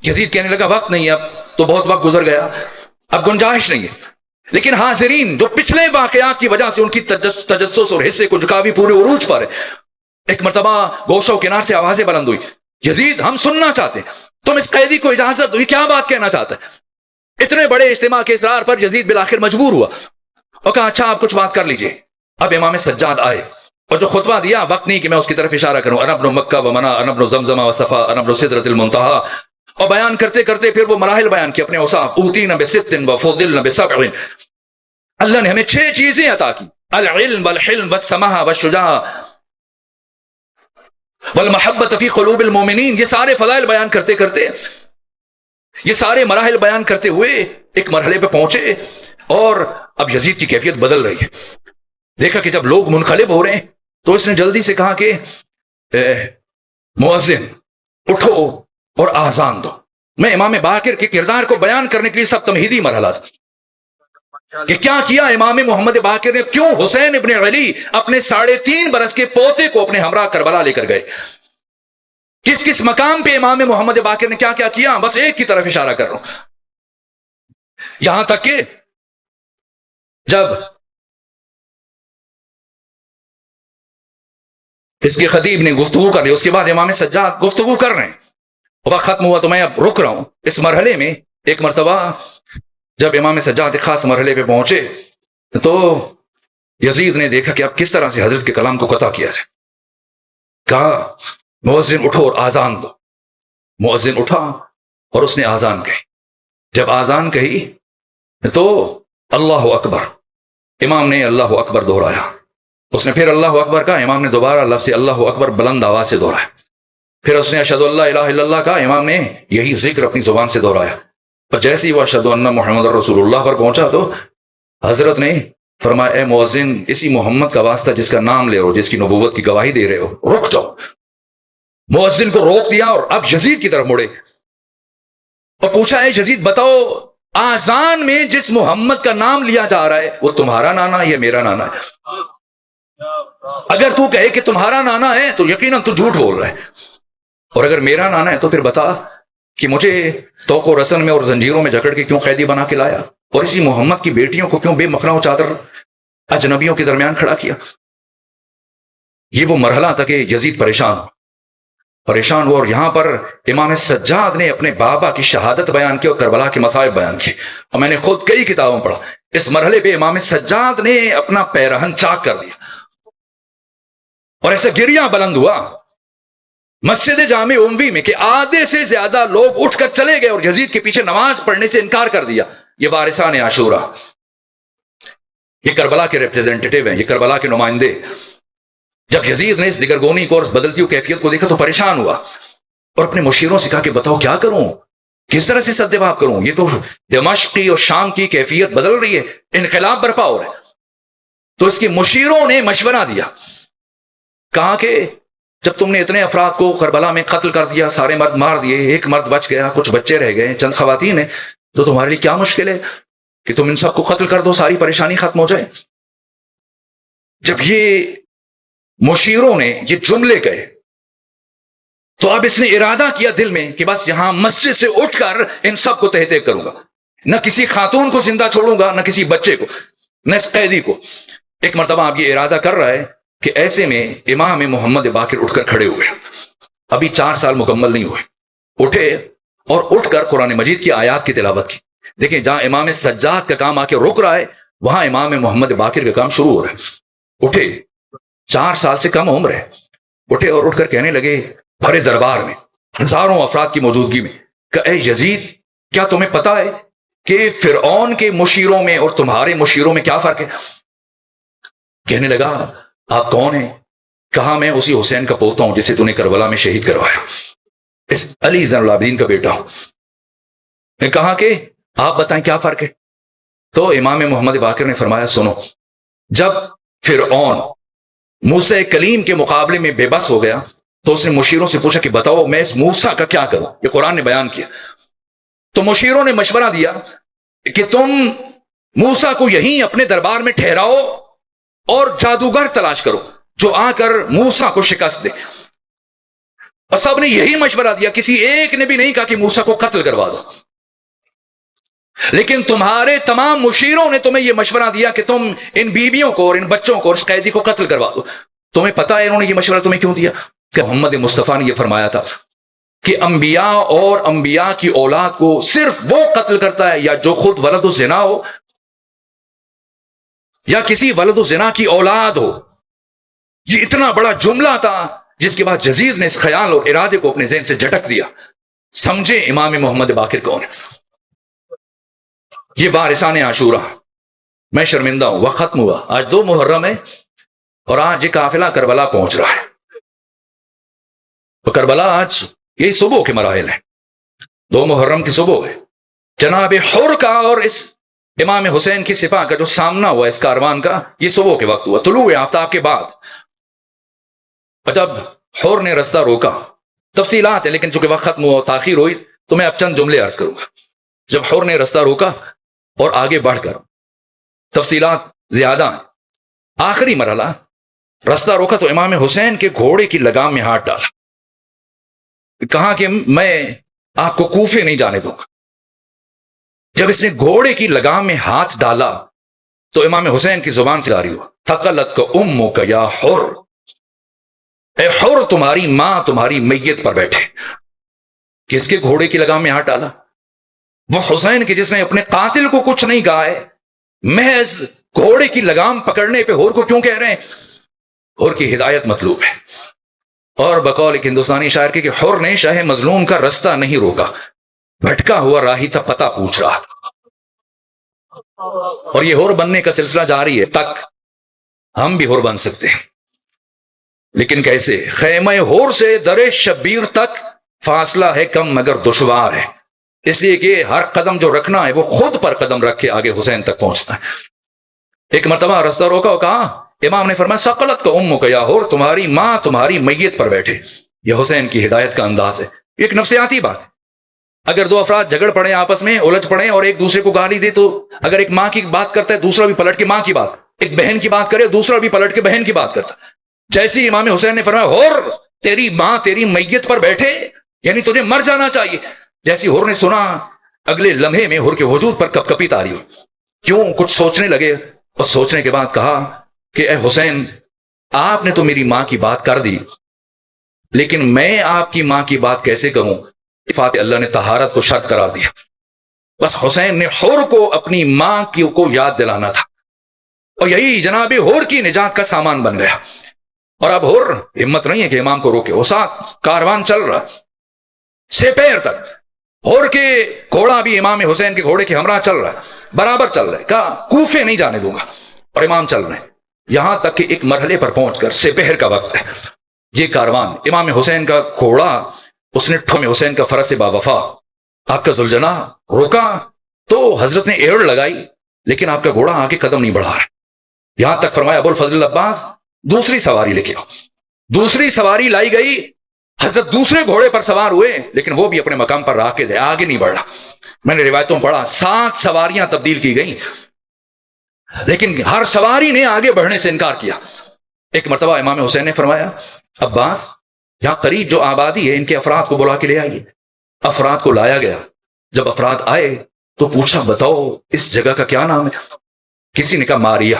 یزید کہنے لگا وقت نہیں، اب تو بہت وقت گزر گیا، اب گنجائش نہیں ہے. لیکن حاضرین جو پچھلے واقعات کی وجہ سے ان کی تجسس اور حصے کو جھکاوی پورے عروج پر ہے. ایک مرتبہ گوشہ و کنار سے آوازیں بلند ہوئی، یزید ہم سننا چاہتے ہیں، تم اس قیدی کو اجازت دو، یہ کیا بات کہنا چاہتا ہے. اتنے بڑے اجتماع کے اصرار پر یزید بالآخر مجبور ہوا اور کہا اچھا آپ کچھ بات کر لیجئے. اب امام سجاد آئے اور جو خطبہ دیا، وقت نہیں کہ میں اس کی طرف اشارہ کروں، انا ابن مکہ و منا، انا ابن زمزم و صفا، انا ابن سدرۃ المنتہا، اور بیان کرتے کرتے پھر وہ مراحل بیان کی اپنے اوصاف. اوتینا بست و فضلنا بسبع، اللہ نے ہمیں 6 چیزیں عطا کی، العلم والحلم والسماحہ والشجاعہ والمحبت فی قلوب المومنین. یہ سارے فضائل بیان کرتے کرتے، یہ سارے مراحل بیان کرتے ہوئے ایک مرحلے پہ پہنچے اور اب یزید کی کیفیت بدل رہی ہے. دیکھا کہ جب لوگ منقلب ہو رہے ہیں تو اس نے جلدی سے کہا کہ مؤذن اٹھو اور آزان دو. میں امام باقر کے کردار کو بیان کرنے کے لیے سب تمہیدی مرحلہ تھا کہ کیا کیا امام محمد باقر نے, کیوں حسین ابن علی اپنے 3.5 برس کے پوتے کو اپنے ہمراہ کربلا لے کر گئے, کس کس مقام پہ امام محمد باقر نے کیا کیا کیا. بس ایک کی طرف اشارہ کر رہا ہوں. یہاں تک کہ جب اس کے خطیب نے گفتگو کر لی, اس کے بعد امام سجاد گفتگو کر رہے ہیں, وقت ختم ہوا تو میں اب رک رہا ہوں. اس مرحلے میں ایک مرتبہ جب امام سجاد ایک خاص مرحلے پہ پہنچے تو یزید نے دیکھا کہ اب کس طرح سے حضرت کے کلام کو قطع کیا جائے. کہا مؤذن اٹھو اور آزان دو. مؤذن اٹھا اور اس نے آزان کہی. جب آزان کہی تو اللہ اکبر, امام نے اللہ اکبر دہرایا. اس نے پھر اللہ اکبر کہا, امام نے دوبارہ لفظ اللہ اکبر بلند آواز سے دہرایا. پھر اس نے اشہد اللہ الہ الا اللہ کہا, امام نے یہی ذکر اپنی زبان سے دہرایا. پر جیسے ہی وہ اشہد ان محمد رسول اللہ پر پہنچا تو حضرت نے فرمایا, اے مؤذن, اسی محمد کا واسطہ جس کا نام لے رہے ہو, جس کی نبوت کی گواہی دے رہے ہو, رک جاؤ. مؤذن کو روک دیا اور اب یزید کی طرف مڑے اور پوچھا, اے یزید بتاؤ, آزان میں جس محمد کا نام لیا جا رہا ہے وہ تمہارا نانا یا میرا نانا ہے؟ اگر تو کہے کہ تمہارا نانا ہے تو یقیناً تو جھوٹ بول رہا ہے, اور اگر میرا نانا ہے تو پھر بتا کہ مجھے توق و رسن میں اور زنجیروں میں جکڑ کے کیوں قیدی بنا کے لایا, اور اسی محمد کی بیٹیوں کو کیوں بے مکھنا و چادر اجنبیوں کے درمیان کھڑا کیا. یہ وہ مرحلہ تھا کہ یزید پریشان ہوا, اور یہاں پر امام سجاد نے اپنے بابا کی شہادت بیان کی اور کربلا کے مصائب بیان کیے. اور میں نے خود کئی کتابوں پڑھا, اس مرحلے پہ امام سجاد نے اپنا پیرہن چاک کر دیا اور ایسا گریہ بلند ہوا مسجد جامع اموی میں کہ آدھے سے زیادہ لوگ اٹھ کر چلے گئے اور یزید کے پیچھے نماز پڑھنے سے انکار کر دیا. یہ وارثان عاشورہ, یہ کربلا کے ریپریزنٹیٹیو ہیں, یہ کربلا کے نمائندے. جب یزید نے اس دگرگونی کو اور بدلتی ہوئی کیفیت کو دیکھا تو پریشان ہوا اور اپنے مشیروں سے کہا کہ بتاؤ کیا کروں, کس طرح سے سدباب کروں. یہ تو دمشق اور شام کی کیفیت بدل رہی ہے, انقلاب برپا ہو رہا ہے. تو اس کے مشیروں نے مشورہ دیا, کہا کہ جب تم نے اتنے افراد کو کربلا میں قتل کر دیا, سارے مرد مار دیے, ایک مرد بچ گیا, کچھ بچے رہ گئے, چند خواتین ہیں, تو تمہارے لیے کیا مشکل ہے کہ تم ان سب کو قتل کر دو, ساری پریشانی ختم ہو جائے. جب یہ مشیروں نے یہ جملے کہے تو اب اس نے ارادہ کیا دل میں کہ بس یہاں مسجد سے اٹھ کر ان سب کو تہہ تہہ کروں گا, نہ کسی خاتون کو زندہ چھوڑوں گا, نہ کسی بچے کو, نہ اس قیدی کو. ایک مرتبہ اب یہ ارادہ کر رہا ہے کہ ایسے میں امام محمد باقر اٹھ کر کھڑے ہوئے, ابھی 4 سال مکمل نہیں ہوئے, اٹھے اور اٹھ کر قرآن مجید کی آیات کی تلاوت کی. دیکھیں جہاں امام سجاد کا کام آ کے رک رہا ہے وہاں امام محمد باقر کا کام شروع ہو رہا ہے. اٹھے, 4 سال سے کم عمر ہے, اٹھے اور اٹھ کر کہنے لگے بھرے دربار میں ہزاروں افراد کی موجودگی میں کہ اے یزید, کیا تمہیں پتا ہے کہ فرعون کے مشیروں میں اور تمہارے مشیروں میں کیا فرق ہے؟ کہنے لگا آپ کون ہیں؟ کہا میں اسی حسین کا پوتا ہوں جسے تو نے کربلا میں شہید کروایا, اس علی زین العابدین کا بیٹا ہوں. نے کہا کہ آپ بتائیں کیا فرق ہے؟ تو امام محمد باقر نے فرمایا سنو, جب فرعون موسیٰ کلیم کے مقابلے میں بے بس ہو گیا تو اس نے مشیروں سے پوچھا کہ بتاؤ میں اس موسیٰ کا کیا کروں, یہ قرآن نے بیان کیا. تو مشیروں نے مشورہ دیا کہ تم موسیٰ کو یہیں اپنے دربار میں ٹھہراؤ اور جادوگر تلاش کرو جو آ کر موسیٰ کو شکست دے. اور سب نے یہی مشورہ دیا, کسی ایک نے بھی نہیں کہا کہ موسیٰ کو قتل کروا دو, لیکن تمہارے تمام مشیروں نے تمہیں یہ مشورہ دیا کہ تم ان بیویوں کو اور ان بچوں کو اور اس قیدی کو قتل کروا دو. تمہیں پتا ہے انہوں نے یہ مشورہ تمہیں کیوں دیا؟ کہ محمد مصطفیٰ نے یہ فرمایا تھا کہ انبیاء اور انبیاء کی اولاد کو صرف وہ قتل کرتا ہے یا جو خود ولد الزنا ہو یا کسی ولد الزنا کی اولاد ہو. یہ اتنا بڑا جملہ تھا جس کے بعد یزید نے اس خیال اور ارادے کو اپنے ذہن سے جھٹک دیا. سمجھے امام محمد باقر کون ہے؟ یہ وارثان عاشورہ. میں شرمندہ ہوں, وقت ختم ہوا, آج 2 محرم ہے اور آج یہ قافلہ کربلا پہنچ رہا ہے. تو کربلا آج یہی صبح کے مراحل ہیں, 2 محرم کی صبح ہے. جناب حر کا اور اس امام حسین کی سپاہ کا جو سامنا ہوا اس کاروان کا، یہ صبح کے وقت ہوا، طلوع آفتاب کے بعد. اور جب حر نے رستہ روکا، تفصیلات ہیں لیکن چونکہ وقت ختم ہوا، تاخیر ہوئی، تو میں اب چند جملے عرض کروں گا. جب حر نے رستہ روکا اور آگے بڑھ کر، تفصیلات زیادہ ہیں، آخری مرحلہ رستہ روکا تو امام حسین کے گھوڑے کی لگام میں ہاتھ ڈالا، کہا کہ میں آپ کو کوفے نہیں جانے دوں گا. جب اس نے گھوڑے کی لگام میں ہاتھ ڈالا تو امام حسین کی زبان سے جاری ہوا، ثقلت کا امو کا یا حر، اے حر تمہاری ماں تمہاری میت پر بیٹھے. کس کے گھوڑے کی لگام میں ہاتھ ڈالا؟ وہ حسین کے جس نے اپنے قاتل کو کچھ نہیں کہا ہے، محض گھوڑے کی لگام پکڑنے پہ حر کو کیوں کہہ رہے ہیں؟ حر کی ہدایت مطلوب ہے. اور بقول ایک ہندوستانی شاعر کی کہ حر نے شاہ مظلوم کا رستہ نہیں روکا، بھٹکا ہوا راہی تھا پتہ پوچھ رہا. اور یہ حر بننے کا سلسلہ جاری ہے، تک ہم بھی حر بن سکتے ہیں، لیکن کیسے؟ خیمہ حر سے در شبیر تک فاصلہ ہے کم مگر دشوار ہے، اس لیے کہ ہر قدم جو رکھنا ہے وہ خود پر قدم رکھ کے آگے حسین تک پہنچنا ہے. ایک مرتبہ رستہ روکا اور کہا، امام نے فرمایا ثقلت کا امو کا یا حر، تمہاری ماں تمہاری میت پر بیٹھے. یہ حسین کی ہدایت کا انداز ہے، ایک نفسیاتی بات ہے. اگر دو افراد جھگڑ پڑے، آپس میں الجھ پڑے اور ایک دوسرے کو گالی دے، تو اگر ایک ماں کی بات کرتا ہے دوسرا بھی پلٹ کے ماں کی بات، ایک بہن کی بات کرے دوسرا بھی پلٹ کے بہن کی بات کرتا. جیسی امام حسین نے فرمایا حر تیری ماں تیری میت پر بیٹھے، یعنی تجھے مر جانا چاہیے. جیسی حر نے سنا، اگلے لمحے میں حر کے وجود پر کپ کپی تاری ہو. کیوں؟ کچھ سوچنے لگے، اور سوچنے کے بعد کہا کہ اے حسین، آپ نے تو میری ماں کی بات کر دی، لیکن میں آپ کی ماں کی بات کیسے کروں؟ فاتح اللہ نے طہارت کو شرط قرار دیا. بس حسین نے حر کو اپنی ماں کو یاد دلانا تھا، اور یہی جناب حر کی نجات کا سامان بن گیا. اور اب حر ہمت نہیں ہے کہ امام کو روکے، وہ ساتھ کاروان چل رہا سپیر تک. حر کے گھوڑا بھی امام حسین کے گھوڑے کے ہمراہ چل رہا ہے، برابر چل رہا ہے. کہا کوفے نہیں جانے دوں گا، اور امام چل رہے ہیں. یہاں تک کہ ایک مرحلے پر پہنچ کر، سپہر کا وقت ہے، یہ کاروان امام حسین کا گھوڑا، اس نے امام حسین کا فرس با وفا آپ کا ذوالجناح روکا تو حضرت نے ایڑ لگائی، لیکن آپ کا گھوڑا آگے قدم نہیں بڑھا رہا. یہاں تک فرمایا ابو الفضل عباس دوسری سواری لے کے آؤ. دوسری سواری لائی گئی، حضرت دوسرے گھوڑے پر سوار ہوئے، لیکن وہ بھی اپنے مقام پر رہ کے دے، آگے نہیں بڑھ رہا. میں نے روایتوں پڑھا 7 سواریاں تبدیل کی گئیں، لیکن ہر سواری نے آگے بڑھنے سے انکار کیا. ایک مرتبہ امام حسین نے فرمایا عباس، یہاں قریب جو آبادی ہے ان کے افراد کو بلا کے لے آئیے. افراد کو لایا گیا. جب افراد آئے تو پوچھا بتاؤ اس جگہ کا کیا نام ہے؟ کسی نے کہا ماریہ،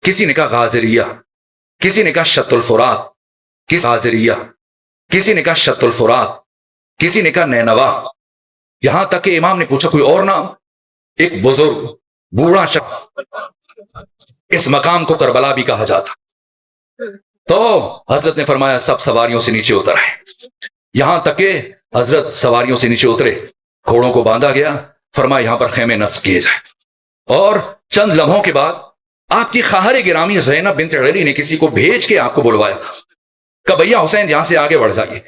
کسی نے کہا غازریہ، کسی نے کہا شط الفرات، کس غازریہ، کسی نے کہا شط الفرات، کسی نے کہا نینوا. یہاں تک کہ امام نے پوچھا کوئی اور نام؟ ایک بزرگ بوڑھا شخص، اس مقام کو کربلا بھی کہا جاتا. تو حضرت نے فرمایا سب سواریوں سے نیچے اتر آئے. یہاں تک کہ حضرت سواریوں سے نیچے اترے، گھوڑوں کو باندھا گیا، فرمایا یہاں پر خیمے نصب کیے جائیں. اور چند لمحوں کے بعد آپ کی خواہر گرامی زینب بنت علی نے کسی کو بھیج کے آپ کو بلوایا، کہ بھیا حسین یہاں سے آگے بڑھ جائیے،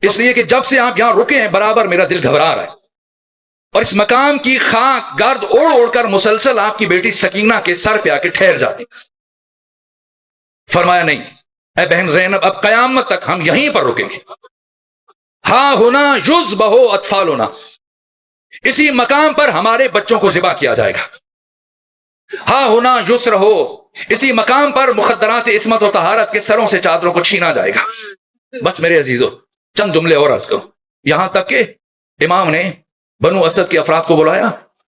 اس لیے کہ جب سے آپ یہاں رکے ہیں برابر میرا دل گھبرا رہا ہے، اور اس مقام کی خاک گرد اوڑ اوڑ کر مسلسل آپ کی بیٹی سکینہ کے سر پہ آ کے ٹھہر جاتی. فرمایا نہیں اے بہن زینب، اب قیامت تک ہم یہیں پر رکیں گے. ہاں ہونا یوز بہو اطفال ہونا، اسی مقام پر ہمارے بچوں کو ذبح کیا جائے گا. ہاں ہونا یسر ہو، اسی مقام پر مخدرات عصمت و طہارت کے سروں سے چادروں کو چھینا جائے گا. بس میرے عزیزو چند جملے اور عرض کرو. یہاں تک کہ امام نے بنو اسد کے افراد کو بلایا،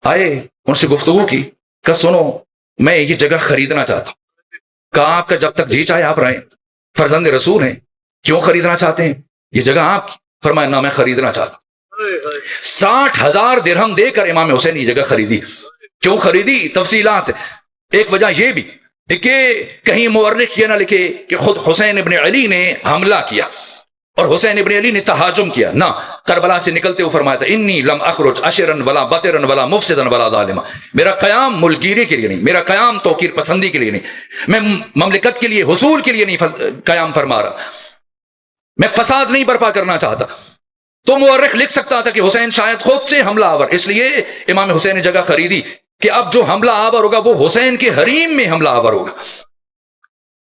آئے ان سے گفتگو کی کہ سنو میں یہ جگہ خریدنا چاہتا ہوں. کہا آپ کا جب تک جی چاہے آپ رہیں، فرزند رسول ہیں، کیوں خریدنا چاہتے ہیں؟ یہ جگہ آپ کی. فرمایا نہ میں خریدنا چاہتا ہوں. 60,000 درہم دے کر امام حسین یہ جگہ خریدی. کیوں خریدی؟ تفصیلات. ایک وجہ یہ بھی کہ کہیں مورخ یہ نہ لکھے کہ خود حسین ابن علی نے حملہ کیا اور حسین ابن علی نے تہاجم کیا. نہ، کربلا سے نکلتے ہوئے فرمایا تھا انی لم اخرج اشرا ولا بطرا ولا مفسدا ولا ظالما. میرا قیام ملکگیری کے لیے نہیں، میرا قیام توقیر پسندی کے لیے نہیں، میں مملکت کے لیے حصول کے لیے نہیں قیام فرما رہا، میں فساد نہیں برپا کرنا چاہتا. تو مورخ لکھ سکتا تھا کہ حسین شاید خود سے حملہ آور، اس لیے امام حسین نے جگہ خریدی کہ اب جو حملہ آور ہوگا وہ حسین کے حریم میں حملہ آور ہوگا،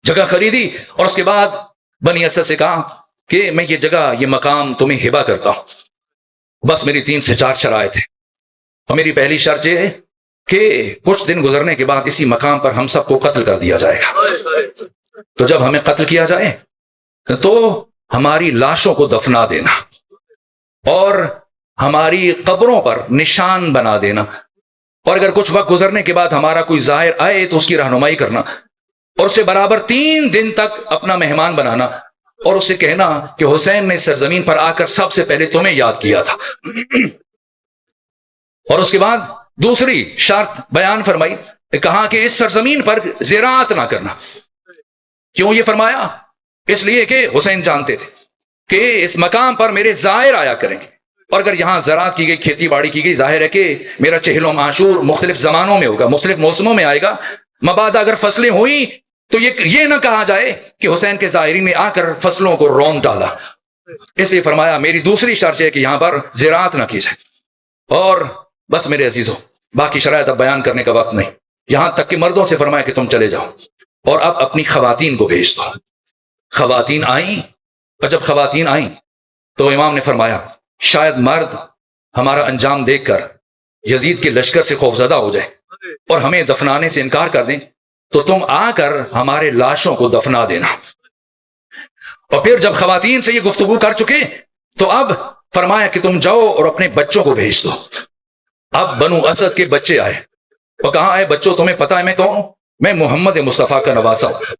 جگہ خریدی، اور اس کے بعد بنی اسد سے کہا کہ میں یہ جگہ، یہ مقام تمہیں ہبہ کرتا ہوں، بس میری 3 سے 4 شرائط ہیں، اور میری پہلی شرط یہ ہے کہ کچھ دن گزرنے کے بعد اسی مقام پر ہم سب کو قتل کر دیا جائے گا، تو جب ہمیں قتل کیا جائے تو ہماری لاشوں کو دفنا دینا اور ہماری قبروں پر نشان بنا دینا، اور اگر کچھ وقت گزرنے کے بعد ہمارا کوئی ظاہر آئے تو اس کی رہنمائی کرنا، اور اسے برابر 3 دن تک اپنا مہمان بنانا، اور اسے کہنا کہ حسین نے سرزمین پر آ کر سب سے پہلے تمہیں یاد کیا تھا۔ اور اس کے بعد دوسری شرط بیان فرمائی، کہا کہ اس سرزمین پر زراعت نہ کرنا۔ کیوں یہ فرمایا؟ اس لیے کہ حسین جانتے تھے کہ اس مقام پر میرے زائر آیا کریں گے، اور اگر یہاں زراعت کی گئی، کھیتی باڑی کی گئی، ظاہر ہے کہ میرا چہل و معشور مختلف زمانوں میں ہوگا، مختلف موسموں میں آئے گا، مبادا اگر فصلیں ہوئیں تو یہ نہ کہا جائے کہ حسین کے زائرین نے آ کر فصلوں کو رون ڈالا۔ اس لیے فرمایا میری دوسری شرط ہے کہ یہاں پر زراعت نہ کی جائے۔ اور بس میرے عزیزوں، باقی شرائط اب بیان کرنے کا وقت نہیں، یہاں تک کہ مردوں سے فرمایا کہ تم چلے جاؤ اور اب اپنی خواتین کو بھیج دو۔ خواتین آئیں، اور جب خواتین آئیں تو امام نے فرمایا شاید مرد ہمارا انجام دیکھ کر یزید کے لشکر سے خوفزدہ ہو جائے اور ہمیں دفنانے سے انکار کر دیں، تو تم آ کر ہمارے لاشوں کو دفنا دینا۔ اور پھر جب خواتین سے یہ گفتگو کر چکے تو اب فرمایا کہ تم جاؤ اور اپنے بچوں کو بھیج دو۔ اب بنو اسد کے بچے آئے اور کہا اے بچوں، تمہیں پتا ہے میں کون ہوں؟ میں محمد مصطفیٰ کا نواسا ہوں،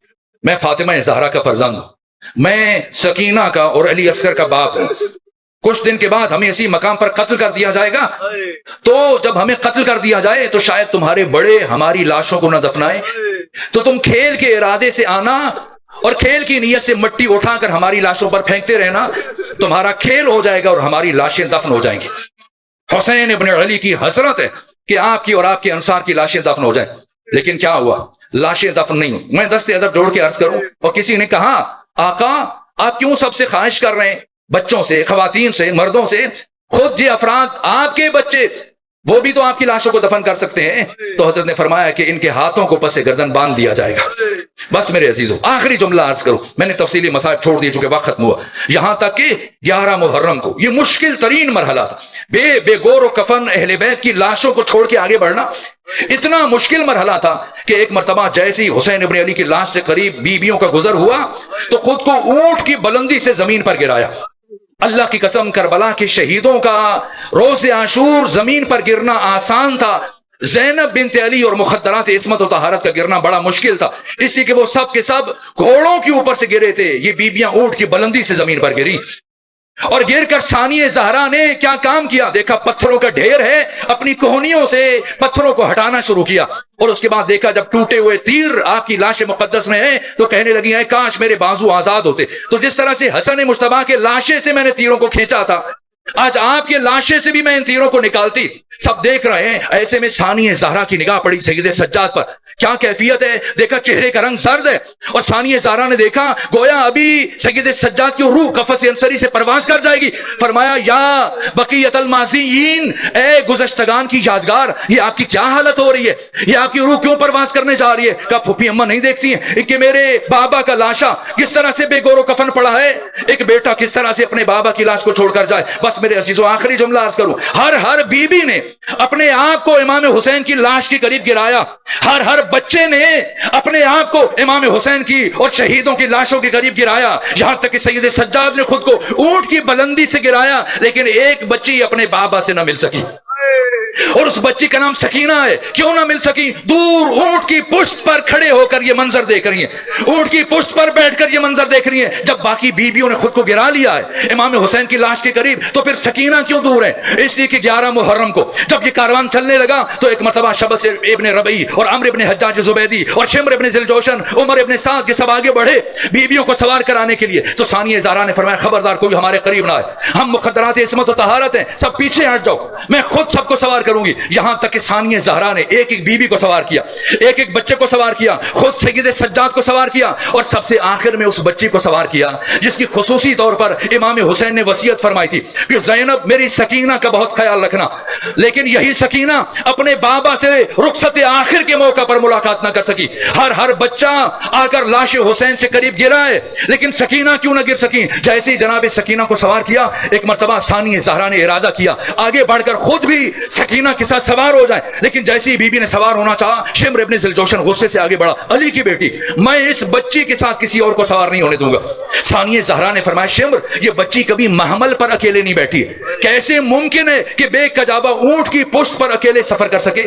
میں فاطمہ زہرا کا فرزند ہوں، میں سکینہ کا اور علی اصغر کا باپ ہوں۔ کچھ دن کے بعد ہمیں اسی مقام پر قتل کر دیا جائے گا، تو جب ہمیں قتل کر دیا جائے تو شاید تمہارے بڑے ہماری لاشوں کو نہ دفنائیں، تو تم کھیل کے ارادے سے آنا اور کھیل کی نیت سے مٹی اٹھا کر ہماری لاشوں پر پھینکتے رہنا، تمہارا کھیل ہو جائے گا اور ہماری لاشیں دفن ہو جائیں گی۔ حسین ابن علی کی حسرت ہے کہ آپ کی اور آپ کے انصار کی لاشیں دفن ہو جائیں، لیکن کیا ہوا؟ لاشیں دفن نہیں ہوں۔ میں دست ادب جوڑ کے عرض کروں، اور کسی نے کہا آقا آپ کیوں سب سے خواہش کر رہے ہیں، بچوں سے، خواتین سے، مردوں سے؟ خود یہ افراد آپ کے بچے، وہ بھی تو آپ کی لاشوں کو دفن کر سکتے ہیں۔ تو حضرت نے فرمایا کہ ان کے ہاتھوں کو پس گردن باندھ دیا جائے گا۔ بس میرے عزیزوں، آخری جملہ عرض کروں، میں نے تفصیلی مسائل چھوڑ دیے چونکہ وقت ختم ہوا۔ یہاں تک کہ 11 محرم کو یہ مشکل ترین مرحلہ تھا، بے گور و کفن اہل بیت کی لاشوں کو چھوڑ کے آگے بڑھنا اتنا مشکل مرحلہ تھا کہ ایک مرتبہ جیسے ہی حسین ابن علی کی لاش سے قریب بیویوں کا گزر ہوا تو خود کو اونٹ کی بلندی سے زمین پر گرایا۔ اللہ کی قسم، کربلا کے شہیدوں کا روز عاشور زمین پر گرنا آسان تھا، زینب بنت علی اور مخدرات عصمت و طہارت کا گرنا بڑا مشکل تھا، اس لیے کہ وہ سب کے سب گھوڑوں کے اوپر سے گرے تھے، یہ بیبیاں اونٹ کی بلندی سے زمین پر گری۔ اور گر کر ثانیہ زہرا نے کیا کام کیا؟ دیکھا پتھروں کا ڈھیر ہے، اپنی کوہنیوں سے پتھروں کو ہٹانا شروع کیا، اور اس کے بعد دیکھا جب ٹوٹے ہوئے تیر آپ کی لاش مقدس میں ہیں تو کہنے لگی ہیں کاش میرے بازو آزاد ہوتے۔ تو جس طرح سے حسن مجتبیٰ کے لاشے سے میں نے تیروں کو کھینچا تھا، آج آپ کے لاشے سے بھی میں ان تیروں کو نکالتی۔ سب دیکھ رہے ہیں، ایسے میں ثانیہ زہرا کی نگاہ پڑی سید سجاد پر، کیا کیفیت ہے، دیکھا چہرے کا رنگ زرد ہے، اور ثانیہ زہرا نے دیکھا گویا ابھی سید سجاد کی روح قفس انصری سے پرواز کر جائے گی۔ فرمایا یا بقیت الماضیین، اے گزشتگان کی یادگار، یہ آپ کی کیا حالت ہو رہی ہے، یہ آپ کی روح کیوں پرواز کرنے جا رہی ہے؟ کہا پھوپھی اماں نہیں دیکھتی ہیں کہ میرے بابا کا لاشا کس طرح سے بے گور و کفن پڑا ہے، ایک بیٹا کس طرح سے اپنے بابا کی لاش کو چھوڑ کر جائے۔ بس میرے عزیزوں، آخری جملہ عرض کروں، ہر بیوی نے اپنے آپ کو امام حسین کی لاش کے قریب گرایا، ہر بچے نے اپنے آپ کو امام حسین کی اور شہیدوں کی لاشوں کے قریب گرایا، یہاں تک کہ سید سجاد نے خود کو اونٹ کی بلندی سے گرایا، لیکن ایک بچی اپنے بابا سے نہ مل سکی، اور اس بچی کا نام سکینہ ہے۔ کیوں نہ مل سکی؟ دور اونٹ کی پشت پر کھڑے ہو کر یہ منظر دیکھ رہی ہیں، اونٹ کی پشت پر بیٹھ کر یہ منظر دیکھ رہی ہیں۔ جب باقی بیویوں نے خود کو گرا لیا ہے امام حسین کی لاش کے قریب، تو پھر سکینہ کیوں دور ہے؟ اس لیے کہ 11 محرم کو جب یہ کاروان چلنے لگا تو ایک مرتبہ شبس ابن ربیع اور عمرو ابن حجاج زبیدی اور شمر ابن ذوالجوشن، عمر ابن سعد کے سب آگے بڑھے بیویوں کو سوار کرانے کے لیے۔ تو ثانیہ زہرا نے فرمایا خبردار کوئی ہمارے قریب نہ آئے، ہم مخدرات عصمت و طہارت ہیں، سب پیچھے ہٹ جاؤ، میں خود سب کو سوار کروں گی، یہاں تک کہ ثانیہ زہرا نے ایک ایک بیوی کو سوار کیا، ایک ایک بچے کو سوار کیا، خود سید سجاد کو سوار کیا، اور سب سے آخر میں اس بچی کو سوار کیا جس کی خصوصی طور پر امام حسین نے وصیت فرمائی تھی کہ زینب میری سکینہ کا بہت خیال رکھنا، لیکن یہی سکینہ اپنے بابا سے رخصت آخر کے موقع پر ملاقات نہ کر سکی۔ ہر بچہ آ کر لاش حسین سے قریب گرا ہے، لیکن سکینہ کیوں نہ گر سکی؟ جیسے ہی جناب سکینہ کو سوار کیا، ایک مرتبہ ثانیہ زہرا نے ارادہ کیا آگے بڑھ کر خود بھی سکینہ کے ساتھ سوار ہو جائے، لیکن جیسے ہی بی بی نے سوار ہونا چاہا، شمر ابن ذوالجوشن غصے سے آگے بڑھا، علی کی بیٹی میں اس بچی کے ساتھ کسی اور کو سوار نہیں ہونے دوں گا۔ ثانیہ زہرا نے فرمایا شمر یہ بچی کبھی محمل پر اکیلے نہیں بیٹھی، کیسے ممکن ہے کہ بے کجاوہ اونٹ کی پشت پر اکیلے سفر کر سکے؟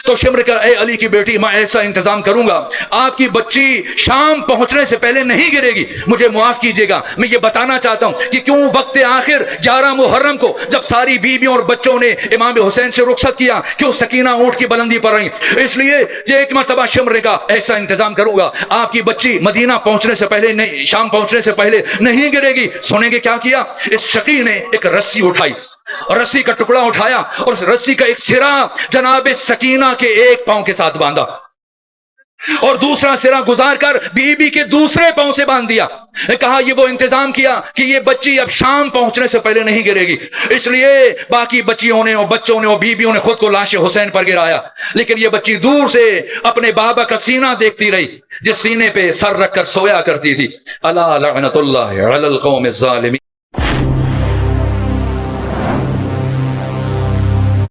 تو شمر کا اے علی کی بیٹی میں ایسا انتظام کروں گا آپ کی بچی شام پہنچنے سے پہلے نہیں گرے گی، مجھے معاف کیجیے گا، میں یہ بتانا چاہتا ہوں کہ کیوں وقت آخر 11 محرم کو جب ساری بیویوں اور بچوں نے امام حسین سے رخصت کیا کیوں سکینہ اونٹ کی بلندی پر رہی؟ اس لیے یہ ایک مرتبہ شمر کا ایسا انتظام کروں گا آپ کی بچی مدینہ پہنچنے سے پہلے نہیں، شام پہنچنے سے پہلے نہیں گرے گی۔ سنیں گے کیا کیا؟ اس شقی نے ایک رسی اٹھائی اور رسی کا ٹکڑا اٹھایا اور اس رسی کا ایک سرا جناب سکینہ کے ایک پاؤں کے ساتھ باندھا اور دوسرا سرا گزار کر بی بی کے دوسرے پاؤں سے باندھ دیا۔ کہا یہ وہ انتظام کیا کہ یہ بچی اب شام پہنچنے سے پہلے نہیں گرے گی، اس لیے باقی بچیوں نے اور بچوں نے اور بیویوں نے خود کو لاش حسین پر گرایا، لیکن یہ بچی دور سے اپنے بابا کا سینہ دیکھتی رہی جس سینے پہ سر رکھ کر سویا کرتی تھی۔ الا لعنت اللہ علی القوم الظالمین۔